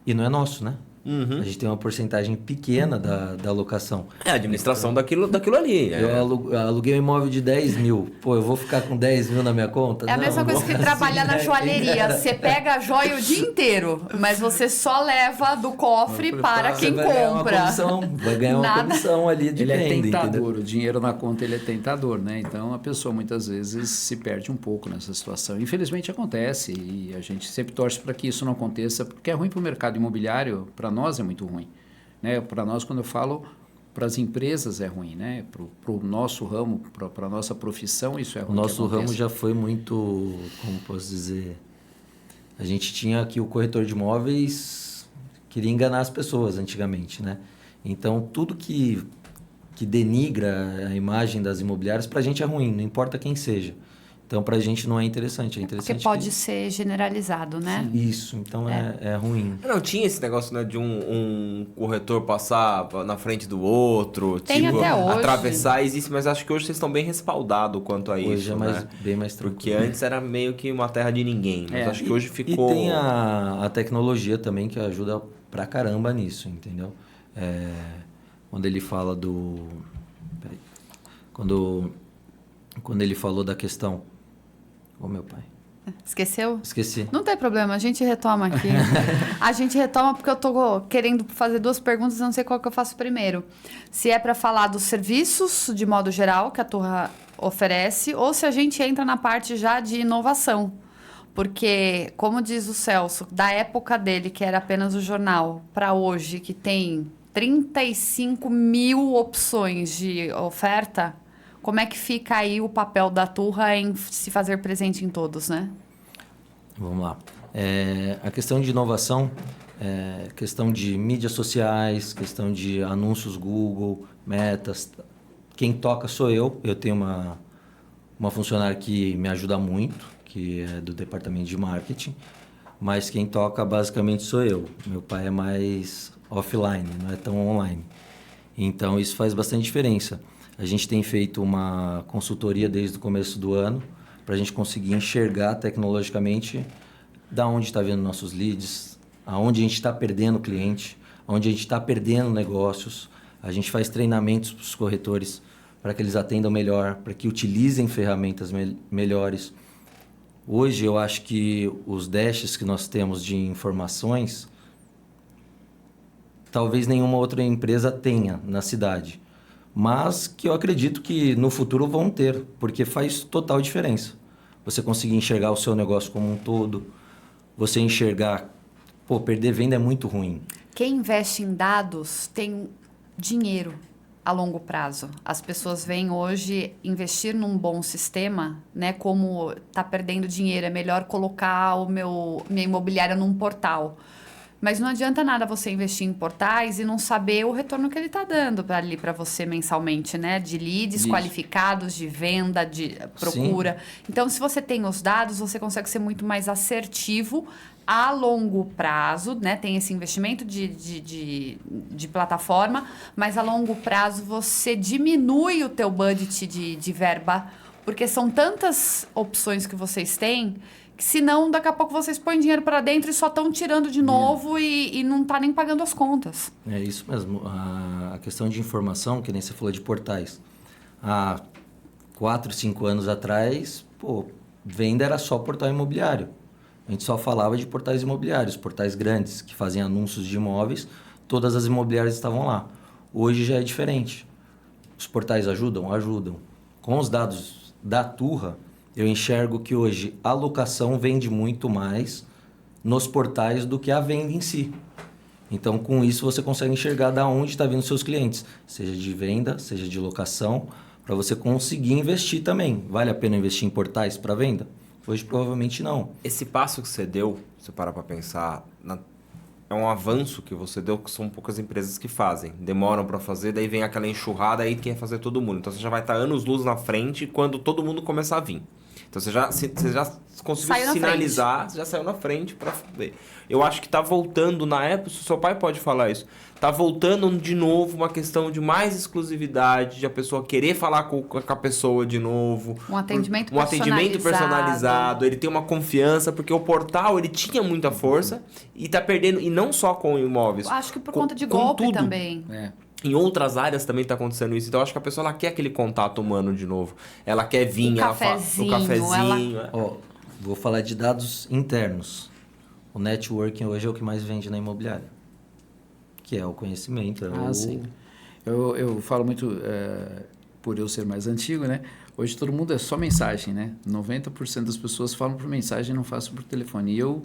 E não é nosso, né? A gente tem uma porcentagem pequena da alocação. É a administração daquilo ali. Eu aluguei um imóvel de 10 mil. Pô, eu vou ficar com 10 mil na minha conta? É a mesma coisa que trabalhar na joalheria. Você pega a joia o dia inteiro, mas você só leva do cofre para quem compra. Vai ganhar uma comissão ali de Ele venda, é tentador, entendeu? o dinheiro na conta ele é tentador, né? Então a pessoa muitas vezes se perde um pouco nessa situação. Infelizmente acontece e a gente sempre torce para que isso não aconteça, porque é ruim para o mercado imobiliário, para nós é muito ruim, né? Para nós, quando eu falo para as empresas é ruim, né? Para o nosso ramo, para a nossa profissão, isso é ruim. O nosso ramo já foi muito, como posso dizer, a gente tinha aqui o corretor de imóveis, queria enganar as pessoas antigamente, né? Então, tudo que denigra a imagem das imobiliárias, para a gente é ruim, não importa quem seja. Então, para a gente não é interessante. É interessante porque pode ser generalizado, né? Isso, então é ruim. Não tinha esse negócio, né, de um corretor passar na frente do outro, Tem até hoje. atravessar, existe, mas acho que hoje vocês estão bem respaldados quanto a isso, Hoje é né? bem mais tranquilo. Porque antes era meio que uma terra de ninguém, mas acho que hoje ficou... E tem a tecnologia também que ajuda pra caramba nisso, entendeu? Quando ele fala do... Peraí. Quando ele falou da questão... Ô, meu pai. Esqueceu? Esqueci. Não tem problema, a gente retoma aqui. A gente retoma porque eu tô querendo fazer 2 perguntas, não sei qual que eu faço primeiro. Se é para falar dos serviços, de modo geral, que a Turra oferece, ou se a gente entra na parte já de inovação. Porque, como diz o Celso, da época dele, que era apenas o jornal, para hoje, que tem 35 mil opções de oferta... Como é que fica aí o papel da Turra em se fazer presente em todos, né? Vamos lá. A questão de inovação, questão de mídias sociais, questão de anúncios Google, metas. Quem toca sou eu. Eu tenho uma funcionária que me ajuda muito, que é do departamento de marketing. Mas quem toca basicamente sou eu. Meu pai é mais offline, não é tão online. Então isso faz bastante diferença. A gente tem feito uma consultoria desde o começo do ano para a gente conseguir enxergar tecnologicamente da onde está vindo nossos leads, aonde a gente está perdendo cliente, onde a gente está perdendo negócios. A gente faz treinamentos para os corretores para que eles atendam melhor, para que utilizem ferramentas melhores. Hoje eu acho que os dashes que nós temos de informações, talvez nenhuma outra empresa tenha na cidade. Mas que eu acredito que no futuro vão ter, porque faz total diferença. Você conseguir enxergar o seu negócio como um todo, você enxergar, perder venda é muito ruim. Quem investe em dados tem dinheiro a longo prazo. As pessoas veem hoje investir num bom sistema, né, como tá perdendo dinheiro, é melhor colocar minha imobiliária num portal. Mas não adianta nada você investir em portais e não saber o retorno que ele está dando ali para você mensalmente, né? De leads qualificados, de venda, de procura. Sim. Então, se você tem os dados, você consegue ser muito mais assertivo a longo prazo, né? Tem esse investimento de plataforma, mas a longo prazo você diminui o teu budget de verba, porque são tantas opções que vocês têm... Senão, daqui a pouco vocês põem dinheiro para dentro e só estão tirando de novo e não tá nem pagando as contas. É isso mesmo. A questão de informação, que nem você falou de portais. Há 4, 5 anos atrás, venda era só portal imobiliário. A gente só falava de portais imobiliários, portais grandes, que fazem anúncios de imóveis. Todas as imobiliárias estavam lá. Hoje já é diferente. Os portais ajudam? Ajudam. Com os dados da Turra, eu enxergo que hoje a locação vende muito mais nos portais do que a venda em si. Então, com isso, você consegue enxergar da onde está vindo seus clientes, seja de venda, seja de locação, para você conseguir investir também. Vale a pena investir em portais para venda? Hoje, provavelmente não. Esse passo que você deu, se você parar para pensar, é um avanço que você deu, que são poucas empresas que fazem. Demoram para fazer, daí vem aquela enxurrada, aí quer fazer todo mundo. Então você já vai estar anos-luz na frente quando todo mundo começar a vir. Então você já conseguiu sinalizar, você já saiu na frente para ver. Eu acho que está voltando na época, se o seu pai pode falar isso, está voltando de novo uma questão de mais exclusividade, de a pessoa querer falar com a pessoa de novo. Um atendimento personalizado, ele tem uma confiança, porque o portal ele tinha muita força e está perdendo, e não só com imóveis. Acho que por conta de golpe tudo. também. Em outras áreas também está acontecendo isso. Então, eu acho que a pessoa ela quer aquele contato humano de novo. Ela quer vir, o cafezinho. Vou falar de dados internos. O networking hoje é o que mais vende na imobiliária. Que é o conhecimento. Sim. Eu falo muito, por eu ser mais antigo, né? Hoje todo mundo é só mensagem, né? 90% das pessoas falam por mensagem e não façam por telefone. E eu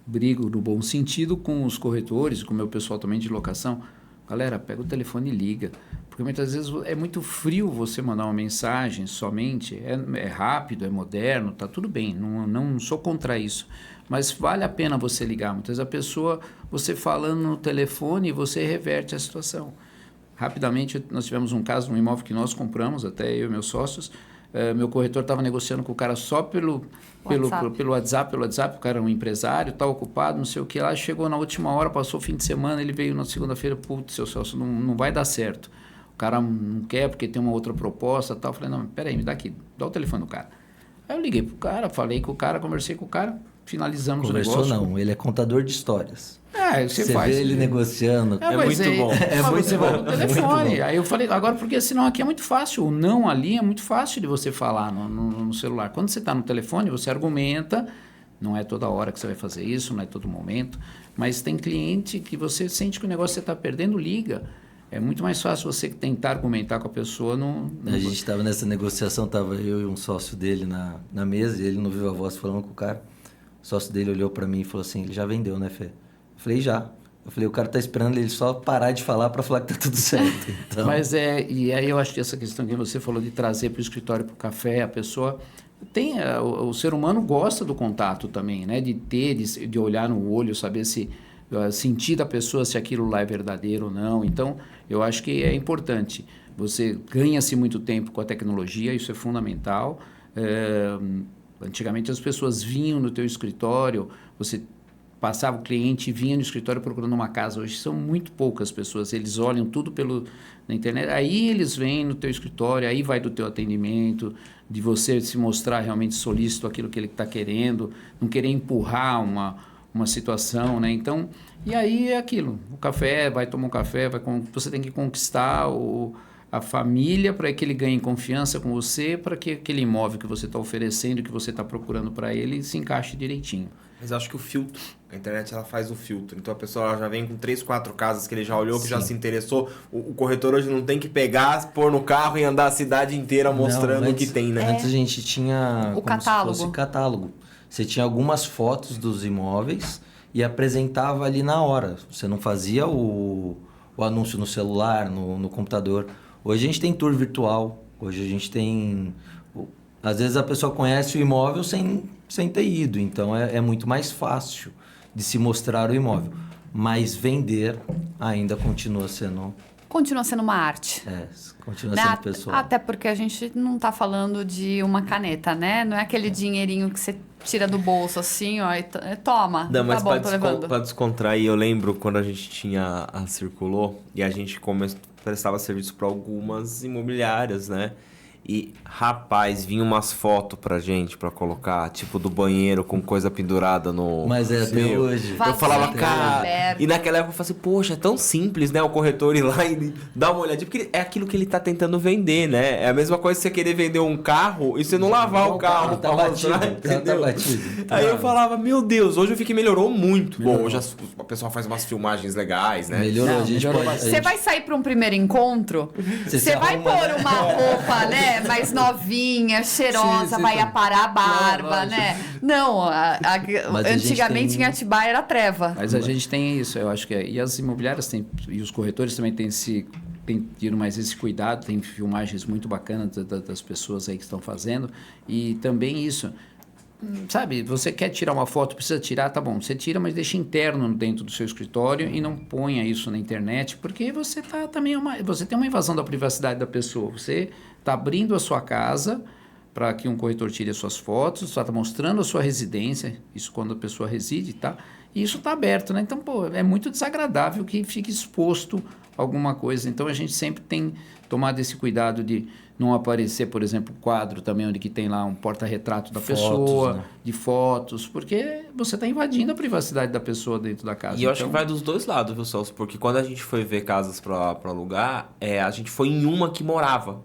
brigo no bom sentido com os corretores, com o meu pessoal também de locação. Galera, pega o telefone e liga. Porque muitas vezes é muito frio você mandar uma mensagem somente. É rápido, é moderno, tá tudo bem. Não sou contra isso. Mas vale a pena você ligar. Muitas vezes a pessoa, você falando no telefone, você reverte a situação. Rapidamente, nós tivemos um caso, um imóvel que nós compramos, até eu e meus sócios. Meu corretor estava negociando com o cara só pelo WhatsApp, o cara é um empresário, está ocupado, não sei o que lá, chegou na última hora, passou o fim de semana, ele veio na segunda-feira, putz, seu sócio, não vai dar certo. O cara não quer porque tem uma outra proposta e tal. Eu falei, não, peraí, me dá aqui, dá o telefone do cara. Aí eu liguei pro cara, falei com o cara, conversei com o cara, finalizamos o negócio. Conversou não, ele é contador de histórias. Você faz. Vê ele negociando. É muito bom. É muito você vai bom. no telefone. Aí eu falei, agora porque senão aqui é muito fácil. O não ali é muito fácil de você falar no celular. Quando você está no telefone, você argumenta. Não é toda hora que você vai fazer isso, não é todo momento. Mas tem cliente que você sente que o negócio você está perdendo, liga. É muito mais fácil você tentar argumentar com a pessoa. A gente estava nessa negociação, estava eu e um sócio dele na mesa, e ele não viu a voz falando com o cara. O sócio dele olhou para mim e falou assim, ele já vendeu, né, Fê? Eu falei, já. Eu falei, o cara tá esperando ele só parar de falar para falar que tá tudo certo. Então... Mas e aí eu acho que essa questão que você falou de trazer para o escritório, para o café, a pessoa... o ser humano gosta do contato também, né? De olhar no olho, saber sentir da pessoa se aquilo lá é verdadeiro ou não. Então, eu acho que é importante. Você ganha-se muito tempo com a tecnologia, isso é fundamental. Antigamente as pessoas vinham no teu escritório, você passava o cliente e vinha no escritório procurando uma casa. Hoje são muito poucas pessoas, eles olham tudo na internet, aí eles vêm no teu escritório, aí vai do teu atendimento, de você se mostrar realmente solícito aquilo que ele está querendo, não querer empurrar uma situação, né? Então, e aí é aquilo, o café, vai tomar um café, você tem que conquistar a família para que ele ganhe confiança com você, para que aquele imóvel que você está oferecendo, que você está procurando para ele, se encaixe direitinho. Mas eu acho que o filtro, a internet ela faz o filtro. Então a pessoa ela já vem com 3, 4 casas que ele já olhou, que já se interessou. O corretor hoje não tem que pegar, pôr no carro e andar a cidade inteira mostrando o que tem, né? Antes a gente tinha o catálogo. Se fosse catálogo. Você tinha algumas fotos dos imóveis e apresentava ali na hora. Você não fazia o anúncio no celular, no computador. Hoje a gente tem tour virtual. Hoje a gente tem... Às vezes a pessoa conhece o imóvel sem ter ido. Então é muito mais fácil de se mostrar o imóvel. Mas vender ainda continua sendo... Continua sendo uma arte. Continua sendo pessoal. Até porque a gente não está falando de uma caneta, né? Não é aquele dinheirinho que você tira do bolso assim, ó, e toma. Não, mas tá bom, para descontrair, eu lembro quando a gente tinha a Circulou e a gente prestava serviço para algumas imobiliárias, né? E, rapaz, vinha umas fotos pra gente pra colocar, tipo, do banheiro com coisa pendurada no... Mas até hoje. Eu falava, cara... E naquela época eu falei assim, poxa, é tão simples, né? O corretor ir lá e dar uma olhadinha. Porque é aquilo que ele tá tentando vender, né? É a mesma coisa que você querer vender um carro e você não lavar o carro. Tá batido, tá batido. Aí eu falava, meu Deus, hoje eu vi que melhorou muito. Bom, hoje a pessoa faz umas filmagens legais, né? Melhorou, a gente pode... Você vai sair pra um primeiro encontro, você vai pôr uma roupa, né? mais novinha, cheirosa, vai aparar a barba, né? Não, antigamente em Atibaia era treva. Mas a gente tem isso, eu acho que e as imobiliárias têm, e os corretores também têm tido mais esse cuidado, tem filmagens muito bacanas das pessoas aí que estão fazendo, e também isso, sabe, você quer tirar uma foto, precisa tirar, tá bom, você tira, mas deixa interno dentro do seu escritório e não ponha isso na internet, porque você você tem uma invasão da privacidade da pessoa, você está abrindo a sua casa para que um corretor tire as suas fotos, está mostrando a sua residência, isso quando a pessoa reside, tá? E isso está aberto, né? Então, pô, é muito desagradável que fique exposto alguma coisa. Então, a gente sempre tem tomado esse cuidado de não aparecer, por exemplo, quadro também onde que tem lá um porta-retrato da pessoa, né? de fotos, porque você está invadindo a privacidade da pessoa dentro da casa. E eu acho que vai dos dois lados, viu, Celso? Porque quando a gente foi ver casas para alugar, a gente foi em uma que morava.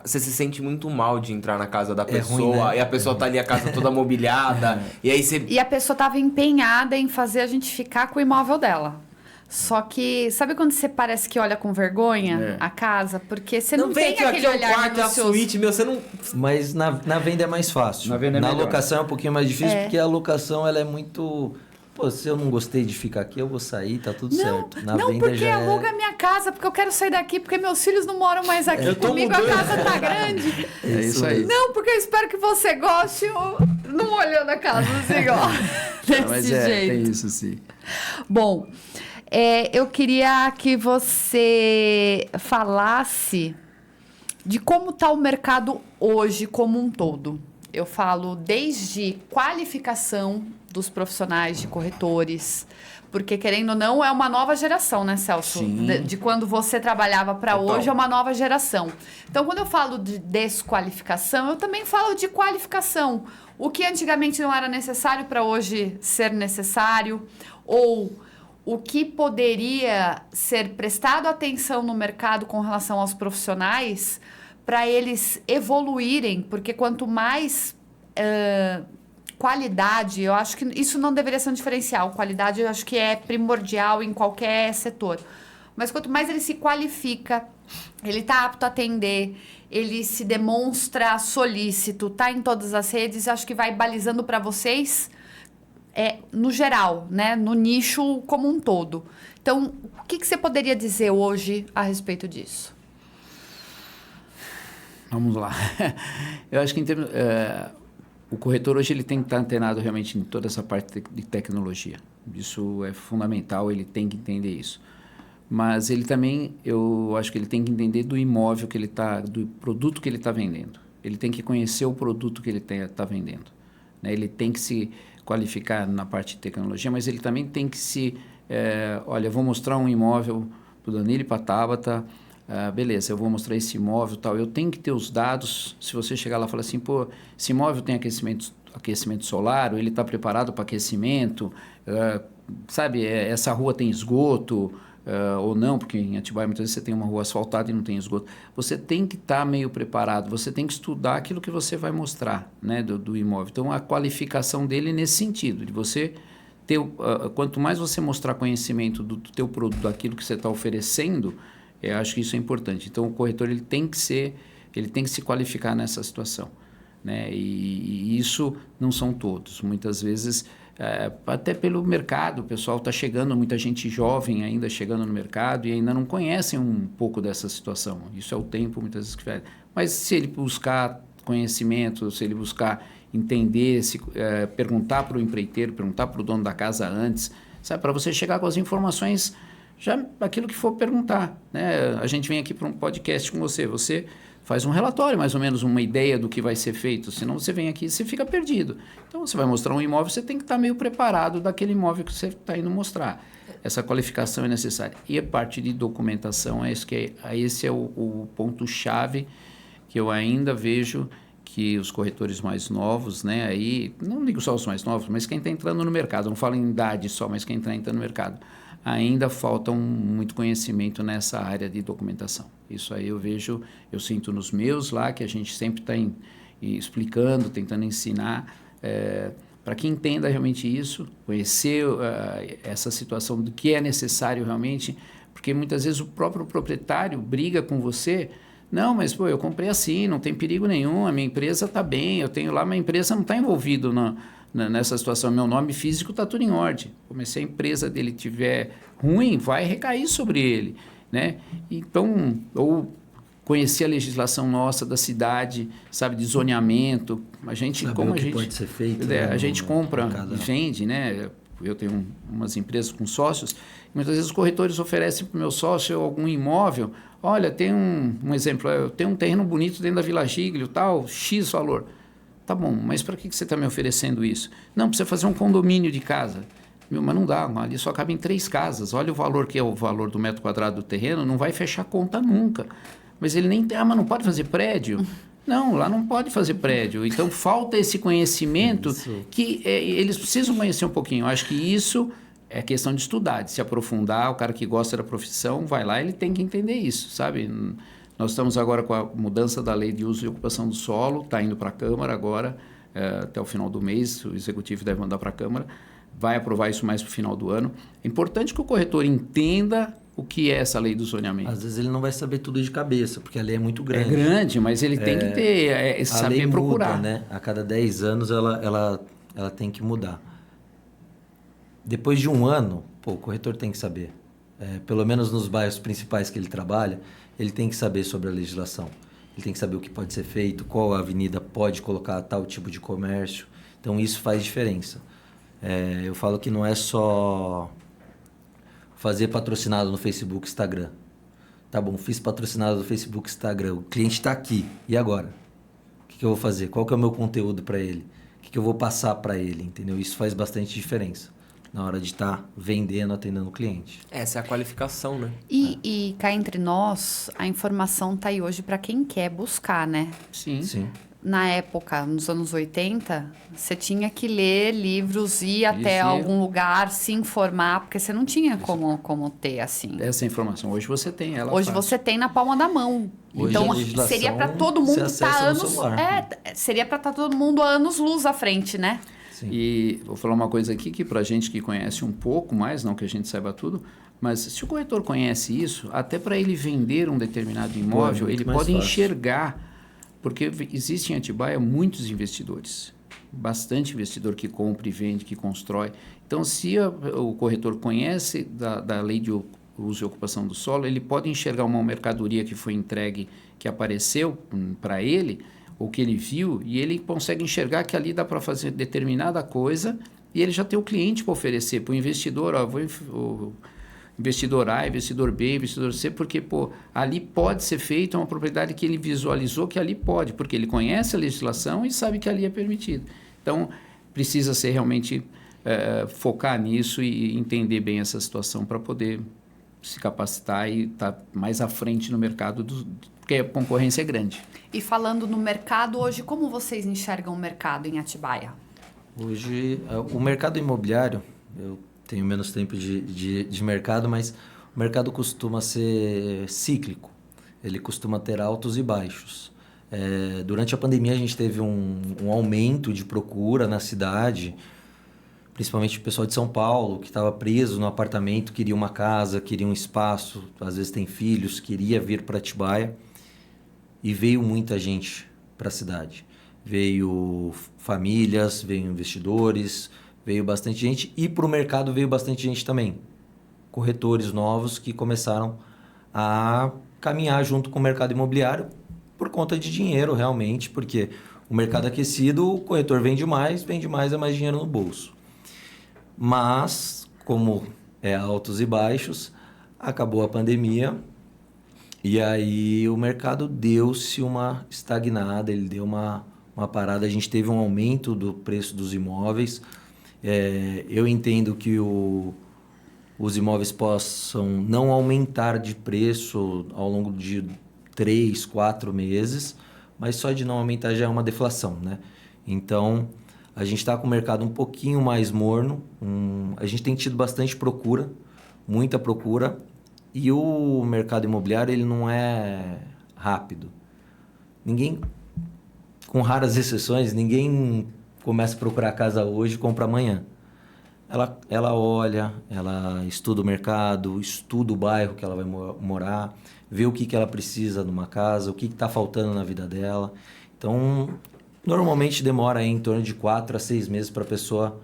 Você se sente muito mal de entrar na casa da pessoa, ruim, né? e a pessoa tá ali, a casa toda mobiliada, e aí você... E a pessoa estava empenhada em fazer a gente ficar com o imóvel dela. Só que, sabe quando você parece que olha com vergonha a casa? Porque você não tem aquele olhar quarto, minucioso. a suíte, meu, você não... Mas na venda é mais fácil. Na venda é melhor. Locação é um pouquinho mais difícil, porque a locação ela é muito... Pô, se eu não gostei de ficar aqui, eu vou sair, tá tudo certo. Na não, venda porque já aluga a minha casa, porque eu quero sair daqui, porque meus filhos não moram mais aqui comigo, a casa tá grande. É isso aí. Não, porque eu espero que você goste, não olhando a casa, assim, ó. Desse Mas jeito. tem isso sim. Bom, eu queria que você falasse de como está o mercado hoje como um todo. Eu falo desde qualificação dos profissionais de corretores, porque querendo ou não é uma nova geração, né, Celso? Sim. De quando você trabalhava para hoje é uma nova geração. Então, quando eu falo de desqualificação, eu também falo de qualificação. O que antigamente não era necessário para hoje ser necessário, ou o que poderia ser prestado atenção no mercado com relação aos profissionais para eles evoluírem, porque quanto mais qualidade, eu acho que isso não deveria ser um diferencial. Qualidade eu acho que é primordial em qualquer setor. Mas quanto mais ele se qualifica, ele está apto a atender, ele se demonstra solícito, está em todas as redes, acho que vai balizando para vocês no geral, né? No nicho como um todo. Então, o que você poderia dizer hoje a respeito disso? Vamos lá. Eu acho que em termos, o corretor hoje ele tem que estar antenado realmente em toda essa parte de tecnologia. Isso é fundamental, ele tem que entender isso. Mas ele também, eu acho que ele tem que entender do imóvel que ele está, do produto que ele está vendendo. Ele tem que conhecer o produto que ele está vendendo, né? Ele tem que se qualificar na parte de tecnologia, mas ele também tem que olha, eu vou mostrar um imóvel para o Danilo e para a Tabata, beleza, eu vou mostrar esse imóvel e tal, eu tenho que ter os dados. Se você chegar lá e falar assim, pô, esse imóvel tem aquecimento solar, ou ele está preparado para aquecimento, sabe, essa rua tem esgoto, ou não, porque em Atibaia muitas vezes você tem uma rua asfaltada e não tem esgoto. Você tem que estar meio preparado, você tem que estudar aquilo que você vai mostrar, né, do imóvel. Então, a qualificação dele é nesse sentido, de você ter, quanto mais você mostrar conhecimento do teu produto, daquilo que você está oferecendo, eu acho que isso é importante. Então, o corretor ele tem que se qualificar nessa situação, né? E isso não são todos. Muitas vezes, até pelo mercado, o pessoal está chegando, muita gente jovem ainda chegando no mercado e ainda não conhecem um pouco dessa situação. Isso é o tempo, muitas vezes, que vai. Mas se ele buscar conhecimento, se ele buscar entender, perguntar para o empreiteiro, perguntar para o dono da casa antes, sabe, para você chegar com as informações, já aquilo que for perguntar, né? A gente vem aqui para um podcast com você faz um relatório, mais ou menos uma ideia do que vai ser feito, senão você vem aqui e você fica perdido. Então, você vai mostrar um imóvel, você tem que estar meio preparado daquele imóvel que você está indo mostrar. Essa qualificação é necessária. E a parte de documentação, esse é o ponto-chave que eu ainda vejo que os corretores mais novos, né, aí, não digo só os mais novos, mas quem está entrando no mercado, não falo em idade só, mas quem está entrando no mercado, ainda falta muito conhecimento nessa área de documentação. Isso aí eu sinto nos meus lá, que a gente sempre está explicando, tentando ensinar, para que entenda realmente isso, conhecer essa situação do que é necessário realmente, porque muitas vezes o próprio proprietário briga com você, Não, mas pô, eu comprei assim, não tem perigo nenhum, a minha empresa está bem, eu tenho lá, minha empresa não está envolvida nessa situação, meu nome físico está tudo em ordem. Mas se a empresa dele tiver ruim, vai recair sobre ele, né? Então, ou conhecer a legislação nossa da cidade, sabe, de zoneamento, a gente, Saber como o a que gente, pode ser feito, né, né, a gente compra cada... e vende, né? Eu tenho umas empresas com sócios, e muitas vezes os corretores oferecem para o meu sócio algum imóvel. Olha, tem um exemplo, eu tenho um terreno bonito dentro da Vila Giglio, tal, X valor. Tá bom, mas para que você está me oferecendo isso? Não, precisa fazer um condomínio de casa. Meu, mas não dá, ali só cabe em 3 casas. Olha o valor que é o valor do metro quadrado do terreno, não vai fechar conta nunca. Mas ele nem tem, mas não pode fazer prédio? Não, lá não pode fazer prédio. Então falta esse conhecimento que eles precisam conhecer um pouquinho. Eu acho que isso é questão de estudar, de se aprofundar. O cara que gosta da profissão vai lá, ele tem que entender isso, sabe? Nós estamos agora com a mudança da lei de uso e ocupação do solo, está indo para a Câmara agora, até o final do mês, o Executivo deve mandar para a Câmara, vai aprovar isso mais para o final do ano. É importante que o corretor entenda o que é essa lei do zoneamento. Às vezes ele não vai saber tudo de cabeça, porque a lei é muito grande. É grande, mas ele tem que ter, saber a lei procurar. muda, né? A cada 10 anos ela tem que mudar. Depois de um ano, pô, o corretor tem que saber. Pelo menos nos bairros principais que ele trabalha, ele tem que saber sobre a legislação. Ele tem que saber o que pode ser feito, qual avenida pode colocar tal tipo de comércio. Então, isso faz diferença. Eu falo que não é só fazer patrocinado no Facebook, Instagram. Tá bom, fiz patrocinado no Facebook, Instagram. O cliente está aqui. E agora? O que eu vou fazer? Qual que é o meu conteúdo para ele? O que eu vou passar para ele? Entendeu? Isso faz bastante diferença na hora de estar vendendo, atendendo o cliente. Essa é a qualificação, né? E cá entre nós, a informação tá aí hoje para quem quer buscar, né? Sim. Sim. Na época, nos anos 80, você tinha que ler livros, ir até Isso. algum lugar, se informar, porque você não tinha como ter assim. Essa informação, hoje você tem ela. Hoje fácil. você tem na palma da mão. Hoje Então, a legislação seria para todo você mundo acessa estar no anos. celular. Seria para estar todo mundo anos-luz à frente, né? Sim. E vou falar uma coisa aqui que para gente que conhece um pouco mais, não que a gente saiba tudo, mas se o corretor conhece isso, até para ele vender um determinado imóvel, muito ele mais pode fácil. enxergar, porque existe em Atibaia muitos investidores, bastante investidor que compra e vende, que constrói. Então, se o corretor conhece da lei de uso e ocupação do solo, ele pode enxergar uma mercadoria que foi entregue, que apareceu para ele, ou que ele viu, e ele consegue enxergar que ali dá para fazer determinada coisa, e ele já tem o cliente para oferecer para o investidor, o investidor A, investidor B, investidor C, porque ali pode ser feito, é uma propriedade que ele visualizou que ali pode, porque ele conhece a legislação e sabe que ali é permitido. Então, precisa ser realmente focar nisso e entender bem essa situação para poder se capacitar e estar mais à frente no mercado, porque a concorrência é grande. E falando no mercado, hoje, como vocês enxergam o mercado em Atibaia? Hoje, o mercado imobiliário, eu tenho menos tempo de mercado, mas o mercado costuma ser cíclico. Ele costuma ter altos e baixos. Durante a pandemia, a gente teve um aumento de procura na cidade, principalmente o pessoal de São Paulo, que estava preso no apartamento, queria uma casa, queria um espaço, às vezes tem filhos, queria vir para Atibaia. E veio muita gente para a cidade. Veio famílias, veio investidores, veio bastante gente. E para o mercado veio bastante gente também. Corretores novos que começaram a caminhar junto com o mercado imobiliário por conta de dinheiro, realmente. Porque o mercado aquecido, o corretor vende mais, é mais dinheiro no bolso. Mas, como é altos e baixos, acabou a pandemia. E aí o mercado deu-se uma estagnada, ele deu uma parada. A gente teve um aumento do preço dos imóveis. Eu entendo que os imóveis possam não aumentar de preço ao longo de 3, 4 meses, mas só de não aumentar já é uma deflação, né? Então, a gente está com o mercado um pouquinho mais morno. A gente tem tido bastante procura, muita procura. E o mercado imobiliário, ele não é rápido. Ninguém, com raras exceções, ninguém começa a procurar casa hoje e compra amanhã. ela olha, ela estuda o mercado, estuda o bairro que ela vai morar, vê o que ela precisa numa casa, o que está faltando na vida dela. Então, normalmente demora aí em torno de 4 a 6 meses para a pessoa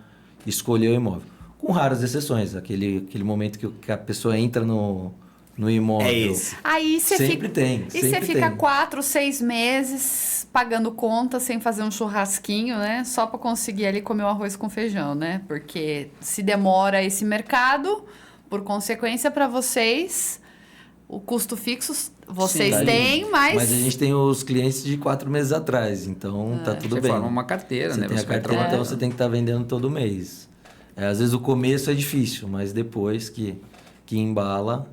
escolher o imóvel. Com raras exceções, aquele momento que a pessoa entra no imóvel. É esse. Aí você Sempre fica... tem, E sempre você fica tem. 4, 6 meses pagando conta sem fazer um churrasquinho, né? Só para conseguir ali comer o arroz com feijão, né? Porque se demora esse mercado, por consequência para vocês, o custo fixo vocês Sim, têm, Mas a gente tem os clientes de 4 meses atrás, então tá tudo Você bem. forma uma carteira, Você né? tem a Você vai carteira, então trabalhando. você tem que estar vendendo todo mês. Às vezes o começo é difícil, mas depois que embala,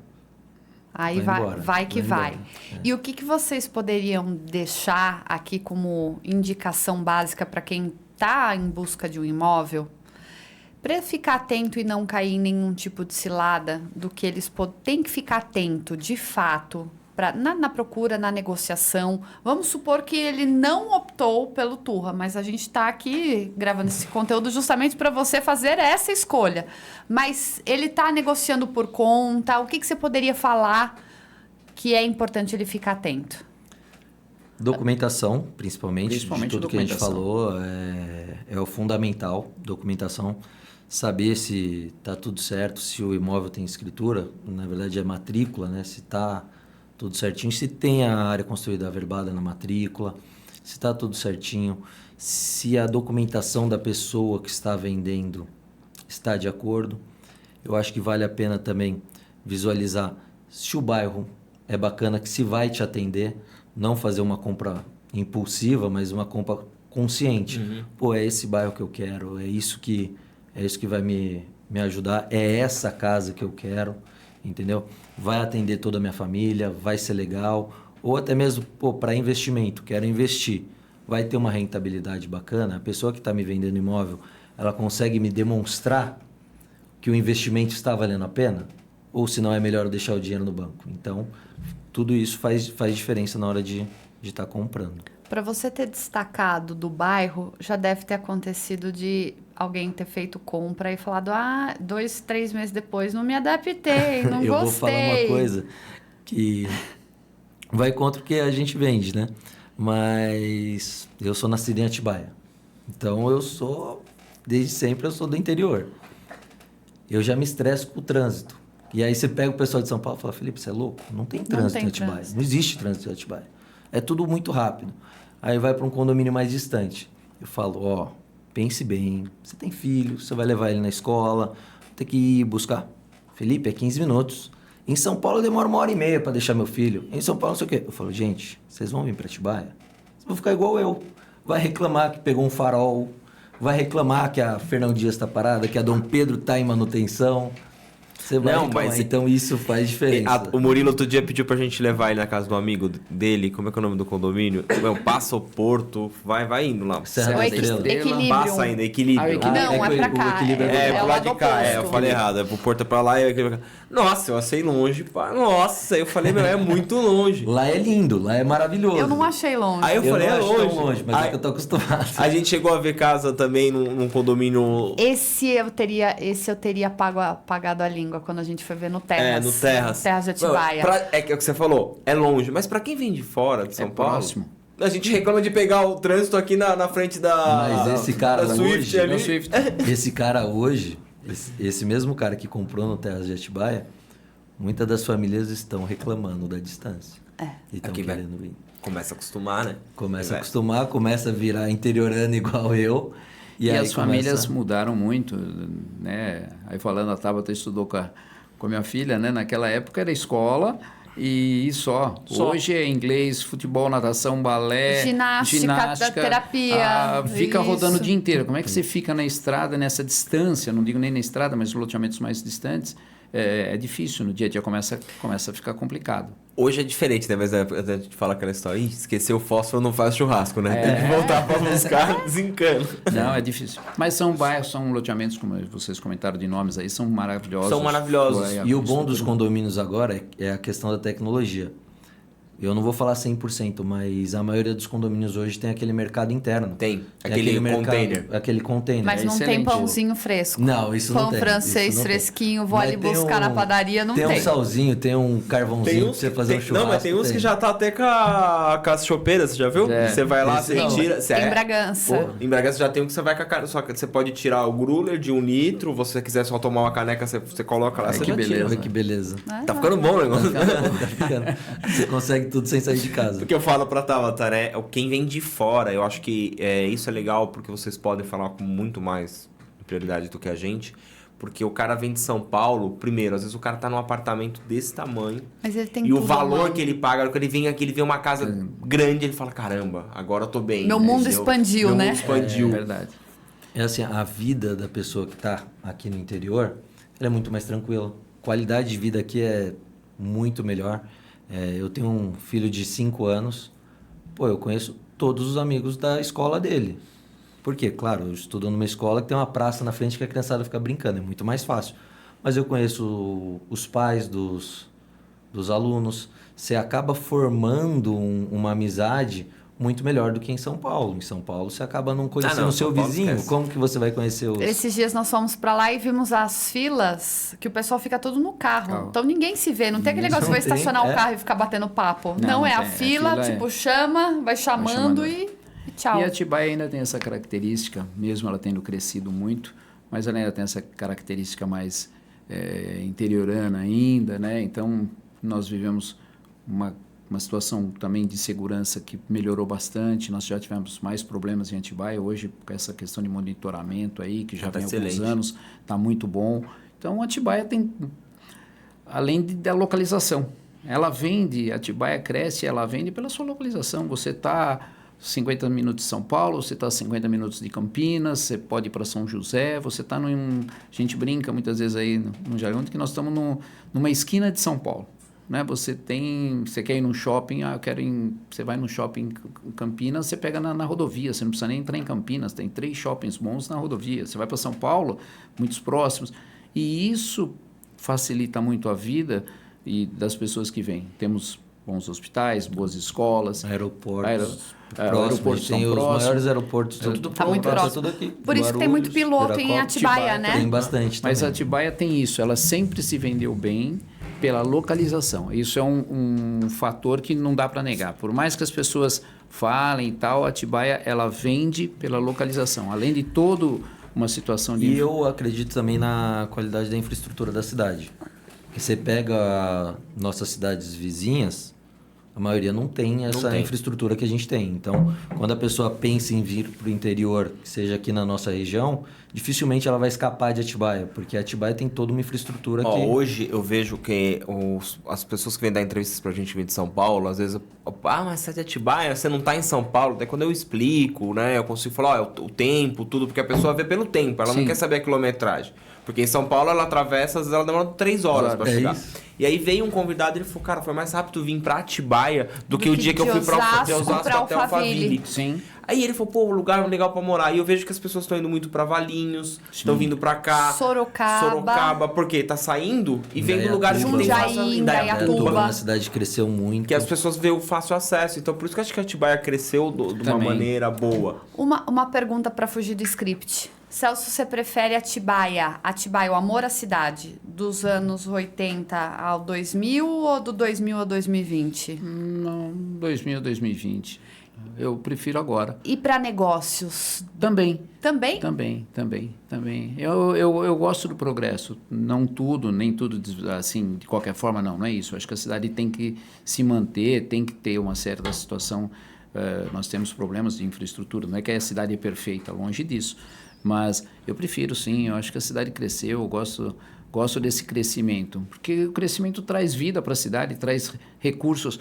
Aí vai vai, embora, vai que vai vai. embora. E o que vocês poderiam deixar aqui como indicação básica para quem está em busca de um imóvel? Para ficar atento e não cair em nenhum tipo de cilada do que eles têm que ficar atento, de fato, na procura, na negociação. Vamos supor que ele não optou pelo Turra, mas a gente está aqui gravando esse conteúdo justamente para você fazer essa escolha. Mas ele está negociando por conta, o que você poderia falar que é importante ele ficar atento? documentação, principalmente de tudo que a gente documentação. falou, é o fundamental, documentação. Saber se está tudo certo, se o imóvel tem escritura, na verdade é matrícula, né? Se está tudo certinho, se tem a área construída averbada na matrícula, se está tudo certinho, se a documentação da pessoa que está vendendo está de acordo. Eu acho que vale a pena também visualizar se o bairro é bacana, que se vai te atender, não fazer uma compra impulsiva, mas uma compra consciente. Pô, é esse bairro que eu quero, é isso que vai me ajudar, é essa casa que eu quero, entendeu? Vai atender toda a minha família, vai ser legal, ou até mesmo, pô, para investimento, quero investir, vai ter uma rentabilidade bacana, a pessoa que está me vendendo imóvel, ela consegue me demonstrar que o investimento está valendo a pena? Ou se não é melhor eu deixar o dinheiro no banco? Então, tudo isso faz diferença na hora de estar comprando. Para você ter destacado do bairro, já deve ter acontecido de alguém ter feito compra e falado, 2, 3 meses depois, não me adaptei, não Eu gostei. vou falar uma coisa que vai contra o que a gente vende, né? Mas eu sou nascido em Atibaia. Então, desde sempre, eu sou do interior. Eu já me estresso com o trânsito. E aí você pega o pessoal de São Paulo e fala, Felipe, você é louco? Não tem trânsito em Atibaia. trânsito. Não existe trânsito em Atibaia. É tudo muito rápido. Aí vai para um condomínio mais distante. Eu falo, pense bem, você tem filho, você vai levar ele na escola, tem que ir buscar. Felipe, é 15 minutos. Em São Paulo demora 1h30 para deixar meu filho. Em São Paulo não sei o quê. Eu falo, gente, vocês vão vir para Atibaia? Vocês vão ficar igual eu. Vai reclamar que pegou um farol, vai reclamar que a Fernão Dias está parada, que a Dom Pedro está em manutenção. Você vai reclamar. Então isso faz diferença. O Murilo outro dia pediu pra gente levar ele na casa do amigo dele, como é que é o nome do condomínio? Passa o Porto, vai indo lá. Serra O da Estrela. Equilíbrio. Passa ainda, equilíbrio. Não, é pra o cá. equilíbrio É, o pro lado de lado cá, eu oposto. falei errado. É pro Porto pra lá e aquele pra cá. Nossa, eu achei longe. Nossa, eu falei, é muito longe. Lá é lindo, lá é maravilhoso. Eu não achei longe. Aí eu falei, não é acho tão longe. longe, mas Aí- é que eu tô acostumado. A gente chegou a ver casa também num condomínio. Esse eu teria pagado a língua quando a gente foi ver no Terras. No Terras. No Terras de Atibaia. É que é o que você falou, é longe. Mas pra quem vem de fora de São Paulo, próximo. a gente reclama de pegar o trânsito aqui na frente da. Mas esse cara da Swift hoje- ali. No Swift. Esse cara hoje, esse mesmo cara que comprou no Terras de Atibaia, muitas das famílias estão reclamando da distância. E estão Aqui, querendo vir. Começa a acostumar, né? Começa a acostumar, começa a virar interiorano igual eu. E aí as famílias começa- mudaram muito, né? Aí falando, a Tabata estudou com a minha filha, né? Naquela época era escola e só. Hoje é inglês, futebol, natação, balé, Ginástica, terapia, fica rodando o isso. dia inteiro. Como é que você fica na estrada nessa distância? Não digo nem na estrada, mas loteamentos mais distantes. É difícil, no dia a dia começa a ficar complicado. Hoje é diferente, né? Mas a gente fala aquela história, esqueceu o fósforo, não faz churrasco, né? Tem que voltar pra buscar, desencana. Não, é difícil. Mas são bairros, são loteamentos, como vocês comentaram de nomes aí, são maravilhosos. São maravilhosos. Foi a E o bom dos estrutura. condomínios agora é a questão da tecnologia. eu não vou falar 100%, mas a maioria dos condomínios hoje tem aquele mercado interno. Tem, É aquele container. mercado, aquele container. Mas É não tem excelente. pãozinho fresco. Não, isso Pão não tem. francês isso não tem. fresquinho, vou Mas ali tem buscar na padaria, não tem. Tem um salzinho, tem um carvãozinho pra você fazer um churrasco. Não, mas tem uns que já tá até com as chopeiras, você já viu? É. Você vai lá, você Em- tira... em Bragança. Pô, em Bragança já tem um que você vai com a cara... Só que você pode tirar o growler de 1 litro, você quiser só tomar uma caneca, você coloca lá, Ai, você que já beleza. tira. Olha que beleza. Tá ficando bom o negócio. Tá ficando. Você consegue tudo sem sair de casa. O que eu falo pra Tabata, né? Quem vem de fora, eu acho que isso é legal porque vocês podem falar com muito mais prioridade do que a gente. Porque o cara vem de São Paulo, primeiro, às vezes o cara tá num apartamento desse tamanho. Mas ele tem E o tudo, valor mano. que ele paga, quando ele vem aqui, ele vê uma casa grande, ele fala, caramba, agora eu tô bem. Meu mundo entendeu? expandiu, Meu né? mundo expandiu. É verdade. É assim, a vida da pessoa que tá aqui no interior, ela é muito mais tranquila. A qualidade de vida aqui é muito melhor. Eu tenho um filho de 5 anos. Pô, eu conheço todos os amigos da escola dele. Por quê? Claro, eu estudo numa escola que tem uma praça na frente que a criançada fica brincando. É muito mais fácil. Mas eu conheço os pais dos alunos. Você acaba formando uma amizade muito melhor do que em São Paulo. Em São Paulo, você acaba não conhecendo não, o seu São Paulo vizinho. esquece. Como que você vai conhecer os... Esses dias nós fomos pra lá e vimos as filas que o pessoal fica todo no carro. Carro. Então ninguém se vê. Não tem aquele Não negócio de vai tem, estacionar o é. carro e ficar batendo papo. Não, Não, é não a tem. A fila, fila tipo, chama, vai chamando chamando. e tchau. E Atibaia ainda tem essa característica, mesmo ela tendo crescido muito, mas ela ainda tem essa característica mais interiorana ainda, né? Então, nós vivemos uma situação também de segurança que melhorou bastante. Nós já tivemos mais problemas em Atibaia. Hoje, com essa questão de monitoramento aí, que já Tá vem há alguns excelente. anos, está muito bom. Então, Atibaia tem, além da localização, ela vende, Atibaia cresce, ela vende pela sua localização. Você está 50 minutos de São Paulo, você está 50 minutos de Campinas, você pode ir para São José, você está a gente brinca muitas vezes aí no jargão que nós estamos numa esquina de São Paulo. Né? Você quer ir num shopping, você vai no shopping em Campinas, você pega na rodovia, você não precisa nem entrar em Campinas, tem 3 shoppings bons na rodovia. Você vai para São Paulo, muitos próximos, e isso facilita muito a vida das pessoas que vêm. Temos bons hospitais, boas escolas, Aeroportos. aeroportos tem são os próximos. maiores aeroportos. Tudo Tá muito próximo. Tudo aqui. Por isso que tem muito piloto em Atibaia, né? Tem bastante Mas também. a Atibaia tem isso, ela sempre se vendeu bem pela localização. Isso é um fator que não dá para negar. Por mais que as pessoas falem e tal, a Atibaia ela vende pela localização. Além de toda uma situação de... E eu acredito também na qualidade da infraestrutura da cidade. Porque você pega nossas cidades vizinhas, a maioria não tem essa tem. infraestrutura que a gente tem. Então, quando a pessoa pensa em vir para o interior, que seja aqui na nossa região, dificilmente ela vai escapar de Atibaia, porque Atibaia tem toda uma infraestrutura que... Hoje eu vejo que as pessoas que vêm dar entrevistas pra gente vir de São Paulo, às vezes, mas você é de Atibaia, você não tá em São Paulo. Daí quando eu explico, né, eu consigo falar, o tempo, tudo, porque a pessoa vê pelo tempo, ela não Sim. quer saber a quilometragem. Porque em São Paulo ela atravessa, às vezes ela demora 3 horas pra É chegar. isso. E aí veio um convidado e ele falou, cara, foi mais rápido vir pra Atibaia do que o dia que eu fui de de Osasco Osasco pra até Alphaville. Alphaville. Sim. Aí ele falou, pô, lugar legal pra morar. E eu vejo que as pessoas estão indo muito pra Valinhos, estão vindo pra cá. Sorocaba. Porque tá saindo e vem do Indaiatuba. lugares que tem Jundiaí, fácil Indaiatuba. A cidade cresceu muito. que as pessoas veem o fácil acesso. Então, por isso que eu acho que a Atibaia cresceu de uma Também. maneira boa. Uma pergunta para fugir do script. Celso, você prefere Atibaia, o amor à cidade, dos anos 80 ao 2000 ou do 2000 a 2020? Não, 2000, 2020. Eu prefiro agora. E para negócios? Também. Também? Também. Eu gosto do progresso. Não tudo, nem tudo assim, de qualquer forma, não é isso. Acho que a cidade tem que se manter, tem que ter uma certa situação. Nós temos problemas de infraestrutura, não é que a cidade é perfeita, longe disso. Mas eu prefiro, sim, eu acho que a cidade cresceu, eu gosto desse crescimento. Porque o crescimento traz vida para a cidade, traz recursos.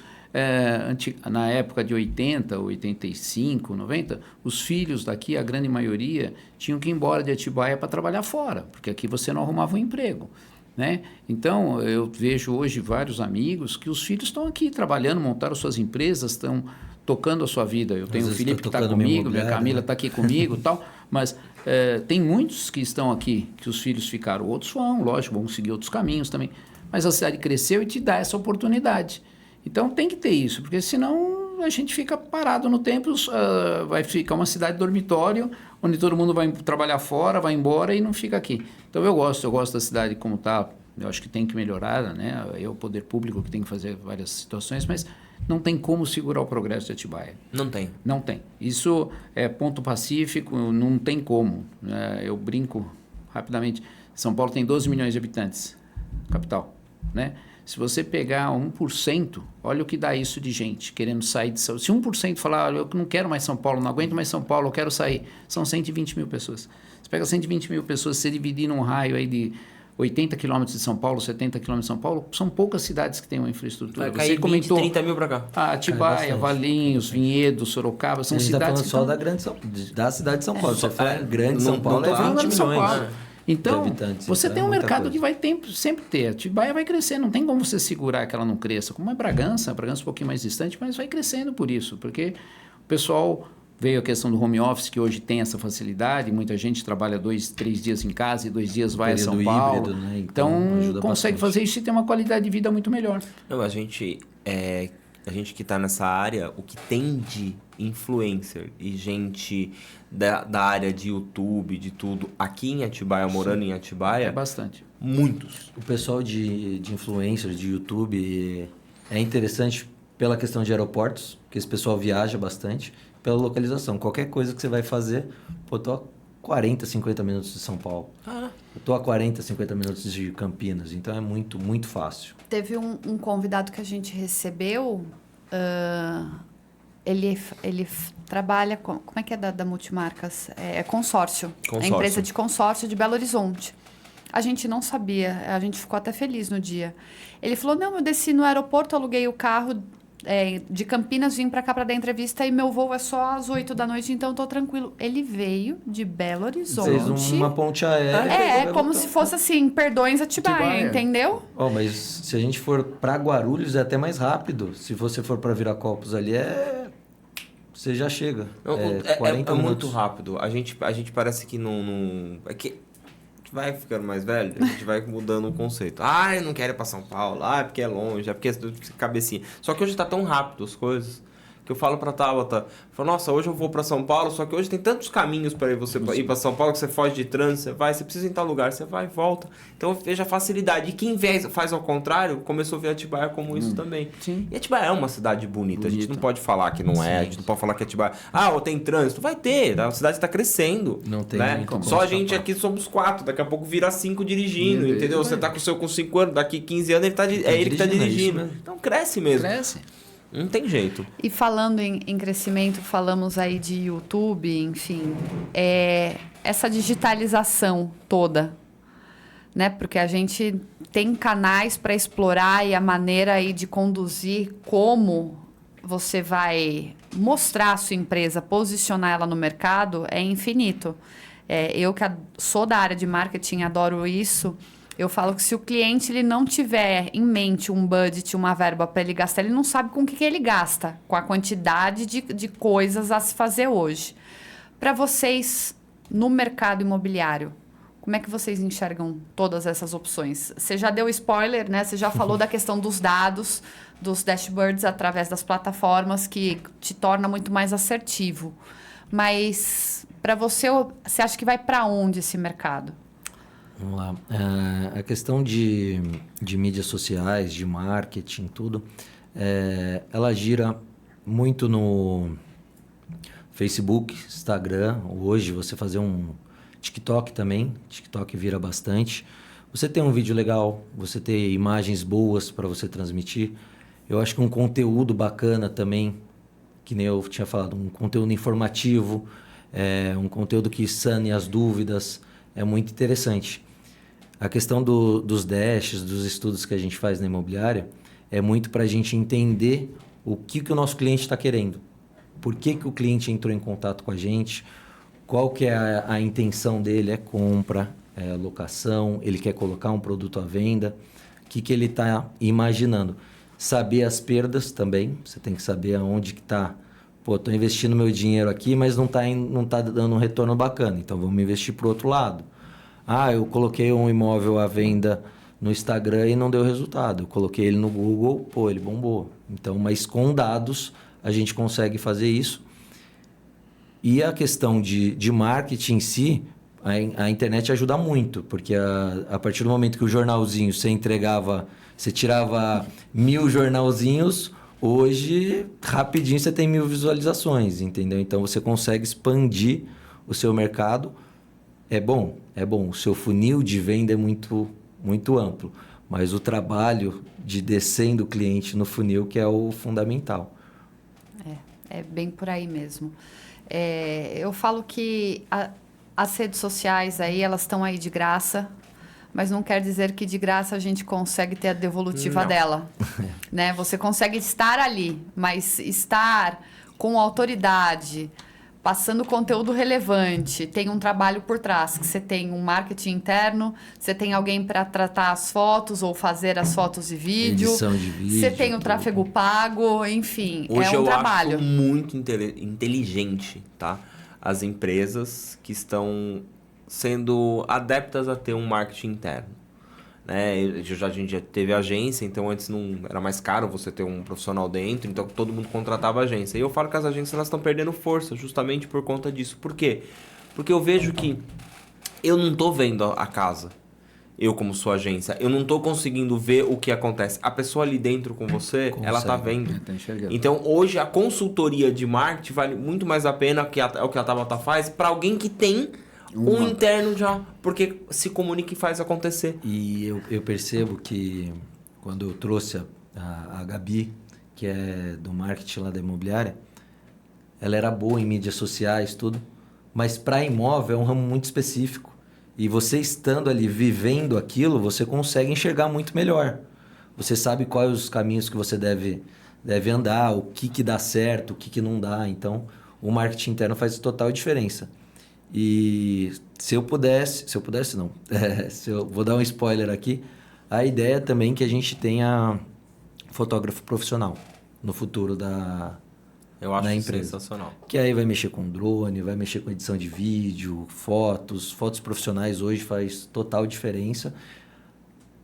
Na época de 80, 85, 90, os filhos daqui, a grande maioria, tinham que ir embora de Atibaia para trabalhar fora, porque aqui você não arrumava um emprego. Né? Então, eu vejo hoje vários amigos que os filhos estão aqui trabalhando, montaram suas empresas, estão tocando a sua vida. Eu tenho o vezes Felipe tá que está tocando comigo, imobiliário, minha Camila né? está aqui comigo e tal, mas tem muitos que estão aqui, que os filhos ficaram. Outros vão, lógico, vão seguir outros caminhos também. Mas a cidade cresceu e te dá essa oportunidade. Então tem que ter isso, porque senão a gente fica parado no tempo, vai ficar uma cidade dormitório, onde todo mundo vai trabalhar fora, vai embora e não fica aqui. Então eu gosto da cidade como está, eu acho que tem que melhorar, né? É o poder público que tem que fazer várias situações, mas não tem como segurar o progresso de Atibaia. Não tem. Não tem. Isso é ponto pacífico, não tem como. Eu brinco rapidamente. São Paulo tem 12 milhões de habitantes, capital, né? Se você pegar 1%, olha o que dá isso de gente querendo sair de São Paulo. Se 1% falar, eu não quero mais São Paulo, não aguento mais São Paulo, eu quero sair, são 120 mil pessoas. Você pega 120 mil pessoas, se dividir num raio aí de 80 quilômetros de São Paulo, 70 quilômetros de São Paulo, são poucas cidades que têm uma infraestrutura. Vai cair 20, 30 mil para cá. Atibaia, Valinhos, Vinhedo, Sorocaba, são cidades que estão... só da cidade de São Paulo. Você fala grande São Paulo, é 20 milhões. Então, você tem um mercado que vai sempre ter. Atibaia vai crescer, não tem como você segurar que ela não cresça. Como é Bragança um pouquinho mais distante, mas vai crescendo por isso, porque o pessoal veio a questão do home office, que hoje tem essa facilidade, muita gente trabalha 2, 3 dias em casa e 2 dias vai a São Paulo. Híbrido, né? Então consegue fazer isso e ter uma qualidade de vida muito melhor. Não, a gente que está nessa área, o que tem de influencer e gente da área de YouTube, de tudo, aqui em Atibaia, morando em Atibaia... É bastante. Muitos. O pessoal de influencers, de YouTube, é interessante pela questão de aeroportos, que esse pessoal viaja bastante, pela localização. Qualquer coisa que você vai fazer, pô, tô a 40, 50 minutos de São Paulo. Eu tô a 40, 50 minutos de Campinas, então é muito, muito fácil. Teve um convidado que a gente recebeu... Ele trabalha com... Como é que é da Multimarcas? É consórcio. É empresa de consórcio de Belo Horizonte. A gente não sabia. A gente ficou até feliz no dia. Ele falou, não, eu desci no aeroporto, aluguei o carro de Campinas, vim para cá para dar entrevista e meu voo é só às 8 da noite, então eu tô tranquilo. Ele veio de Belo Horizonte. Fez uma ponte aérea. É como se fosse assim, Perdões Atibaia, entendeu? Mas se a gente for para Guarulhos é até mais rápido. Se você for para Viracopos ali você já chega. 40 é minutos. muito rápido. A gente parece que não... É que vai ficando mais velho, a gente vai mudando o conceito. Eu não quero ir pra São Paulo. Porque é longe, porque é cabecinha. Só que hoje tá tão rápido as coisas que eu falo pra Tabata, nossa, hoje eu vou pra São Paulo, só que hoje tem tantos caminhos para você ir pra São Paulo que você foge de trânsito, você precisa ir em tal lugar, você vai e volta. Então veja a facilidade. E quem faz ao contrário, começou a ver Atibaia como isso também. Sim. E Atibaia é uma cidade bonita. A gente não pode falar que não é, a gente não pode falar que Atibaia... tem trânsito. Vai ter, a cidade está crescendo. Não tem né? como. Só a gente aqui somos 4, daqui a pouco vira 5 dirigindo, entendeu? Você tá com 5 anos, daqui 15 anos ele que tá dirigindo. Então cresce mesmo. Cresce. Não tem jeito. E falando em crescimento, falamos aí de YouTube, enfim, essa digitalização toda, né? Porque a gente tem canais para explorar e a maneira aí de conduzir como você vai mostrar a sua empresa, posicionar ela no mercado é infinito. Eu que sou da área de marketing, adoro isso. Eu falo que se o cliente ele não tiver em mente um budget, uma verba para ele gastar, ele não sabe com o que ele gasta, com a quantidade de coisas a se fazer hoje. Para vocês, no mercado imobiliário, como é que vocês enxergam todas essas opções? Você já deu spoiler, né? Você já falou da questão dos dados, dos dashboards através das plataformas, que te torna muito mais assertivo. Mas, para você acha que vai para onde esse mercado? Vamos lá. A questão de mídias sociais, de marketing, tudo, ela gira muito no Facebook, Instagram. Hoje você fazer um TikTok também, TikTok vira bastante. Você tem um vídeo legal, você ter imagens boas para você transmitir. Eu acho que um conteúdo bacana também, que nem eu tinha falado, um conteúdo informativo, um conteúdo que sane as dúvidas, é muito interessante. A questão dos dashes, dos estudos que a gente faz na imobiliária, é muito para a gente entender o que o nosso cliente está querendo. Por que o cliente entrou em contato com a gente, qual que é a intenção dele, compra, locação, ele quer colocar um produto à venda, o que ele está imaginando. Saber as perdas também, você tem que saber aonde que está. Estou investindo meu dinheiro aqui, mas não tá dando um retorno bacana, então vamos investir para o outro lado. Eu coloquei um imóvel à venda no Instagram e não deu resultado. Eu coloquei ele no Google, pô, ele bombou. Então, mas com dados a gente consegue fazer isso. E a questão de marketing em si, a internet ajuda muito, porque a partir do momento que o jornalzinho você tirava 1000 jornalzinhos, hoje rapidinho você tem 1000 visualizações, entendeu? Então você consegue expandir o seu mercado. É bom. O seu funil de venda é muito, muito amplo, mas o trabalho de descendo o cliente no funil que é o fundamental. É bem por aí mesmo. Eu falo que as redes sociais aí, elas estão aí de graça, mas não quer dizer que de graça a gente consegue ter a devolutiva dela. Né? Você consegue estar ali, mas estar com autoridade, passando conteúdo relevante, tem um trabalho por trás, que você tem um marketing interno, você tem alguém para tratar as fotos ou fazer as fotos e vídeo, edição de vídeo, você tem o tráfego pago, enfim, Hoje é um eu trabalho. acho muito inteligente, tá? As empresas que estão sendo adeptas a ter um marketing interno. Né? A gente já teve agência, então antes não era mais caro você ter um profissional dentro, então todo mundo contratava agência. E eu falo que as agências elas estão perdendo força justamente por conta disso. Por quê? Porque eu vejo que eu não estou vendo a casa. Eu, como sua agência, eu não estou conseguindo ver o que acontece. A pessoa ali dentro com você, ela está vendo. Tá enxergando. Então, hoje, a consultoria de marketing vale muito mais a pena que o que a Tabata faz para alguém que tem um interno já, porque se comunica e faz acontecer. E eu percebo que quando eu trouxe a Gabi, que é do marketing lá da imobiliária, ela era boa em mídias sociais, tudo, mas para imóvel é um ramo muito específico. E você estando ali vivendo aquilo, você consegue enxergar muito melhor. Você sabe quais os caminhos que você deve andar, o que dá certo, o que não dá. Então, o marketing interno faz total diferença. E se eu pudesse não, vou dar um spoiler aqui, a ideia também é que a gente tenha fotógrafo profissional no futuro da empresa. Sensacional. Que aí vai mexer com drone, vai mexer com edição de vídeo, fotos profissionais hoje faz total diferença.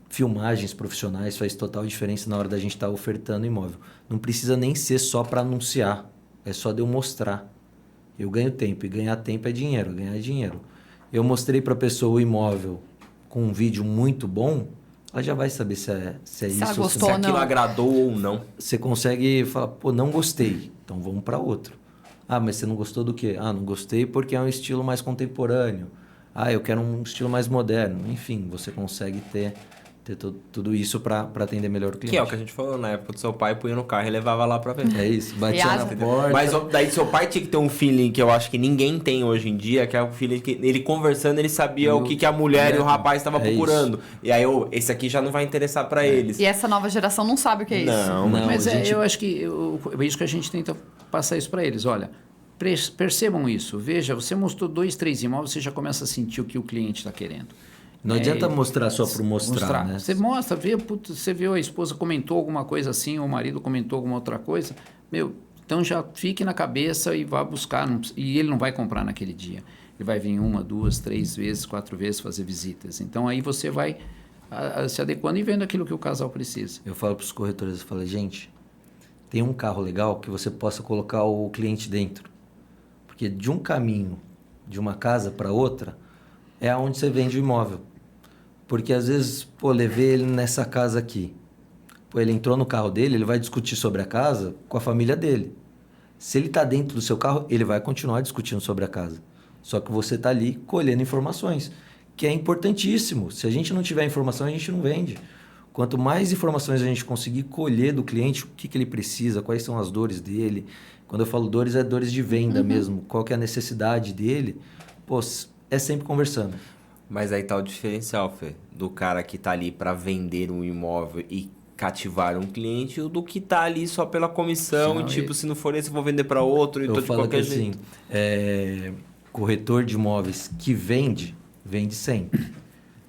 Filmagens profissionais faz total diferença na hora da gente estar ofertando imóvel. Não precisa nem ser só para anunciar, é só de eu mostrar. Eu ganho tempo, e ganhar tempo é dinheiro, ganhar é dinheiro. Eu mostrei para a pessoa o imóvel com um vídeo muito bom, ela já vai saber se é isso. ela gostou Se ou aquilo não. agradou ou não. Você consegue falar, pô, não gostei, então vamos para outro. Ah, mas você não gostou do quê? Ah, não gostei porque é um estilo mais contemporâneo. Ah, eu quero um estilo mais moderno. Enfim, você consegue ter tudo isso para atender melhor o cliente. Que é o que a gente falou na época do seu pai, punha no carro e levava lá pra ver. É isso, batia na Aliás, porta. Mas daí seu pai tinha que ter um feeling que eu acho que ninguém tem hoje em dia, que é o feeling que ele conversando, ele sabia o que a mulher e o rapaz estavam procurando. E aí, esse aqui já não vai interessar pra eles. E essa nova geração não sabe o que é isso. Não, Mas a gente- eu acho que é isso que a gente tenta passar isso para eles. Olha, percebam isso. Veja, você mostrou 2, 3 imóveis, você já começa a sentir o que o cliente está querendo. Não adianta mostrar só por mostrar, né? Você mostra, você viu a esposa comentou alguma coisa assim, ou o marido comentou alguma outra coisa, então já fique na cabeça e vá buscar, e ele não vai comprar naquele dia. Ele vai vir 1, 2, 3 vezes, 4 vezes fazer visitas. Então aí você vai se adequando e vendo aquilo que o casal precisa. Eu falo para os corretores, eu falo, gente, tem um carro legal que você possa colocar o cliente dentro. Porque de um caminho, de uma casa para outra, é onde você vende o imóvel. Porque às vezes, pô, levei ele nessa casa aqui. Pô, ele entrou no carro dele, ele vai discutir sobre a casa com a família dele. Se ele está dentro do seu carro, ele vai continuar discutindo sobre a casa. Só que você está ali colhendo informações, que é importantíssimo. Se a gente não tiver informação, a gente não vende. Quanto mais informações a gente conseguir colher do cliente, o que ele precisa, quais são as dores dele. Quando eu falo dores, é dores de venda mesmo. Qual que é a necessidade dele. Pô, é sempre conversando. Mas aí tá o diferencial, Fê, do cara que tá ali pra vender um imóvel e cativar um cliente, ou do que tá ali só pela comissão, Não, e tipo, se não for esse, eu vou vender pra outro, e Eu tô de falo qualquer que jeito. assim, corretor de imóveis que vende sempre.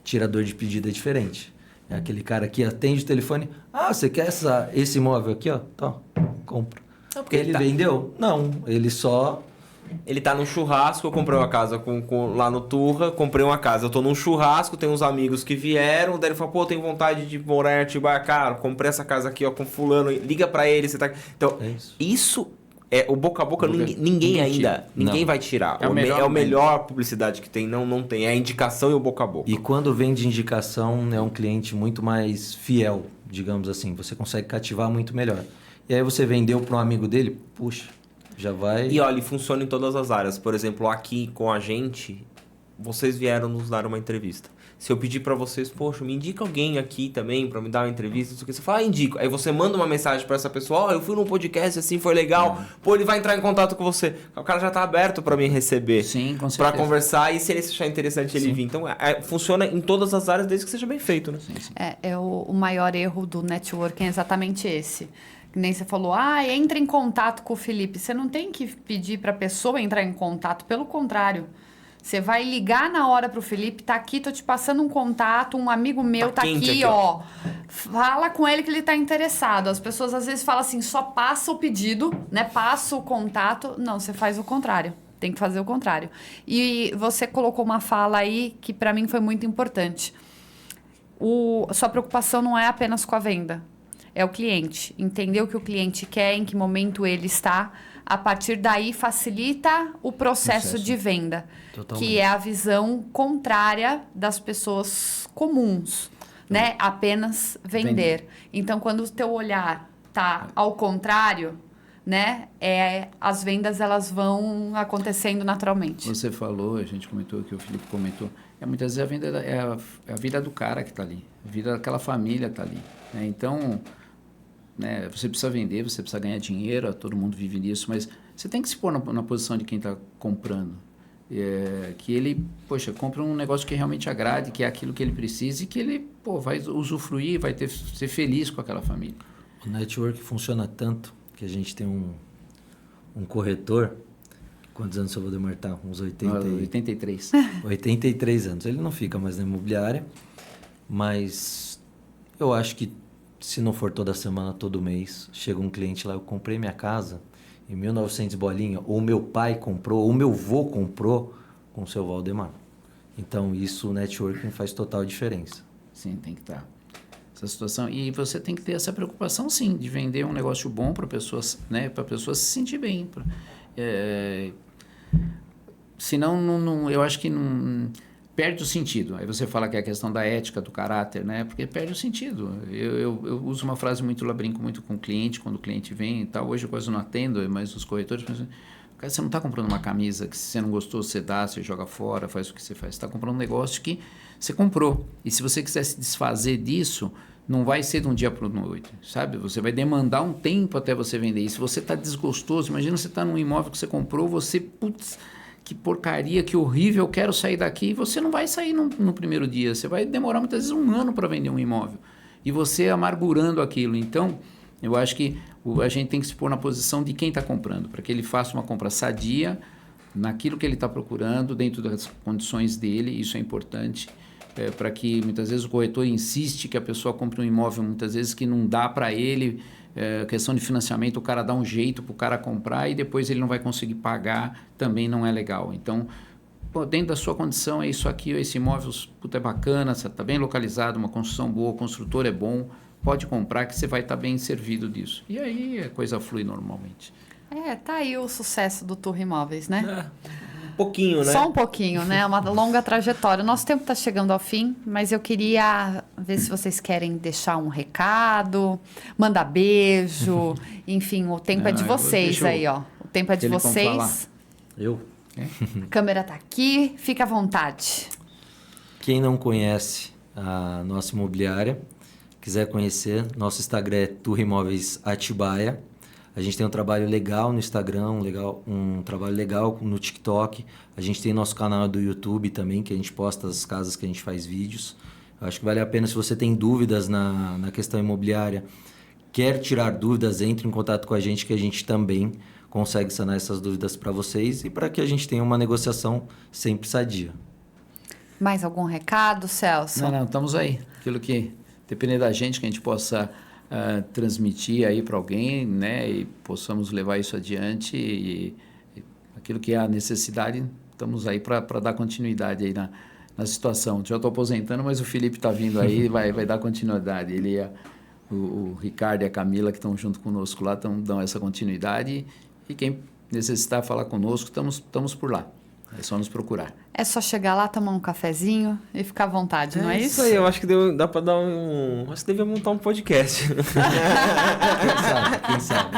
Tirador de pedido é diferente. É aquele cara que atende o telefone. Ah, você quer esse imóvel aqui, ó? Tá, compra. Não, Porque ele vendeu? Não, ele só Ele tá num churrasco, eu comprei uma casa lá no Turra, comprei uma casa, eu tô num churrasco, tem uns amigos que vieram, daí ele fala, pô, tenho vontade de morar em Atibaia, cara, comprei essa casa aqui, ó, com fulano, liga pra ele, você tá... Então, isso é o boca a boca, ninguém vai tirar. É a melhor publicidade que tem, não tem, é a indicação e o boca a boca. E quando vem de indicação, é um cliente muito mais fiel, digamos assim, você consegue cativar muito melhor. E aí você vendeu para um amigo dele, puxa, já vai... E olha, ele funciona em todas as áreas. Por exemplo, aqui com a gente, vocês vieram nos dar uma entrevista. Se eu pedir pra vocês, poxa, me indica alguém aqui também pra me dar uma entrevista, não sei o que, você fala, indico. Aí você manda uma mensagem pra essa pessoa, eu fui num podcast assim, foi legal. Pô, ele vai entrar em contato com você. O cara já tá aberto pra me receber. Sim, com certeza. Pra conversar e se ele achar interessante ele vir. Então, funciona em todas as áreas desde que seja bem feito, né? Sim. O maior erro do networking é exatamente esse. Que nem você falou, entra em contato com o Felipe. Você não tem que pedir para a pessoa entrar em contato, pelo contrário. Você vai ligar na hora pro Felipe, tá aqui, tô te passando um contato, um amigo meu tá aqui, ó. Fala com ele que ele tá interessado. As pessoas às vezes falam assim, só passa o pedido, né? Passa o contato. Não, você faz o contrário. Tem que fazer o contrário. E você colocou uma fala aí que para mim foi muito importante. Sua preocupação não é apenas com a venda. É o cliente. Entender o que o cliente quer, em que momento ele está. A partir daí, facilita o processo de venda. Totalmente. Que é a visão contrária das pessoas comuns, né? Apenas vender. Então, quando o teu olhar tá ao contrário, né? As vendas, elas vão acontecendo naturalmente. Você falou, a gente comentou, que o Felipe comentou, muitas vezes a venda é a vida do cara que está ali. A vida daquela família está ali. Né? Então... Né? Você precisa vender, você precisa ganhar dinheiro, todo mundo vive nisso, mas você tem que se pôr na posição de quem está comprando. Que ele, compra um negócio que realmente agrade, que é aquilo que ele precisa e que ele vai usufruir, vai ser feliz com aquela família. O network funciona tanto que a gente tem um corretor, quantos anos o Valdemar tá? Uns 83. 83 anos. Ele não fica mais na imobiliária, mas eu acho que se não for toda semana, todo mês, chega um cliente lá, eu comprei minha casa em 1900 bolinha, ou meu pai comprou, ou meu avô comprou com o seu Valdemar. Então, isso, o networking faz total diferença. Sim, tem que estar. Essa situação. E você tem que ter essa preocupação, sim, de vender um negócio bom para pessoas, né? Para a pessoa se sentir bem. Senão, eu acho que não... Perde o sentido. Aí você fala que é a questão da ética, do caráter, né? Porque perde o sentido. Eu uso uma frase muito, eu brinco muito com o cliente, quando o cliente vem e tal. Hoje eu quase não atendo, mas os corretores... Cara, você não está comprando uma camisa que se você não gostou, você dá, você joga fora, faz o que você faz. Você está comprando um negócio que você comprou. E se você quiser se desfazer disso, não vai ser de um dia para o outro, sabe? Você vai demandar um tempo até você vender. E se você está desgostoso, imagina você está num imóvel que você comprou, você... Putz, que porcaria, que horrível, eu quero sair daqui. Você não vai sair no primeiro dia. Você vai demorar muitas vezes 1 ano para vender um imóvel. E você amargurando aquilo. Então, eu acho que a gente tem que se pôr na posição de quem está comprando, para que ele faça uma compra sadia, naquilo que ele está procurando, dentro das condições dele. Isso é importante. Para que muitas vezes o corretor insiste que a pessoa compre um imóvel, muitas vezes que não dá para ele... questão de financiamento, o cara dá um jeito para o cara comprar e depois ele não vai conseguir pagar, também não é legal. Então, dentro da sua condição, é isso aqui, esse imóvel é bacana, está bem localizado, uma construção boa, o construtor é bom, pode comprar que você vai estar bem servido disso. E aí a coisa flui normalmente. Tá aí o sucesso do Turra Imóveis, né? Pouquinho, né? Só um pouquinho, né? Uma longa trajetória. O nosso tempo está chegando ao fim, mas eu queria ver se vocês querem deixar um recado, mandar beijo, enfim, o tempo é de vocês aí, ó. O tempo é de vocês. Eu? A câmera tá aqui, fica à vontade. Quem não conhece a nossa imobiliária, quiser conhecer, nosso Instagram é Turra Imóveis Atibaia. A gente tem um trabalho legal no Instagram, um trabalho legal no TikTok. A gente tem nosso canal do YouTube também, que a gente posta as casas que a gente faz vídeos. Eu acho que vale a pena, se você tem dúvidas na questão imobiliária, quer tirar dúvidas, entre em contato com a gente, que a gente também consegue sanar essas dúvidas para vocês e para que a gente tenha uma negociação sempre sadia. Mais algum recado, Celso? Não, estamos aí. Aquilo que depender da gente, que a gente possa... transmitir aí para alguém, né, e possamos levar isso adiante, e aquilo que é a necessidade, estamos aí para dar continuidade aí na situação. Já estou aposentando, mas o Felipe está vindo aí, vai dar continuidade. Ele e o Ricardo e a Camila, que estão junto conosco lá, dão essa continuidade. E quem necessitar falar conosco, estamos por lá. É só nos procurar. É só chegar lá, tomar um cafezinho e ficar à vontade, não é isso? Isso aí, eu acho que dá pra dar acho que devia montar um podcast. Quem sabe?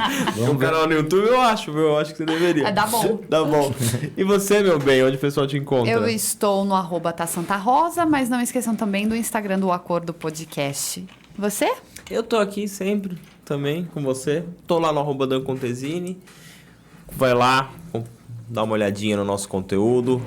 Um canal no YouTube, eu acho, viu? Eu acho que você deveria. Dá bom. Dá bom. E você, meu bem, onde o pessoal te encontra? Eu estou no @tasantarosa, mas não esqueçam também do Instagram do Acordo Podcast. Você? Eu tô aqui sempre também com você. Tô lá no @dancontesini. Vai lá, dá uma olhadinha no nosso conteúdo.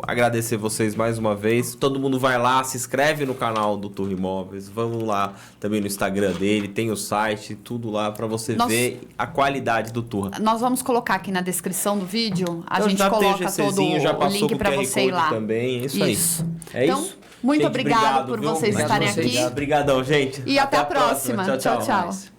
Agradecer vocês mais uma vez. Todo mundo vai lá, se inscreve no canal do Turra Imóveis. Vamos lá também no Instagram dele, tem o site, tudo lá para você ver a qualidade do Turra. Nós vamos colocar aqui na descrição do vídeo. A Então, gente já tem coloca todo GCzinho, já o passou link com para QR você ir Code lá. também. É isso aí. É então, isso? Muito Gente, obrigado por viu? vocês Mais estarem vocês. aqui. Obrigadão, gente. E até a próxima. Tchau, tchau. Mais.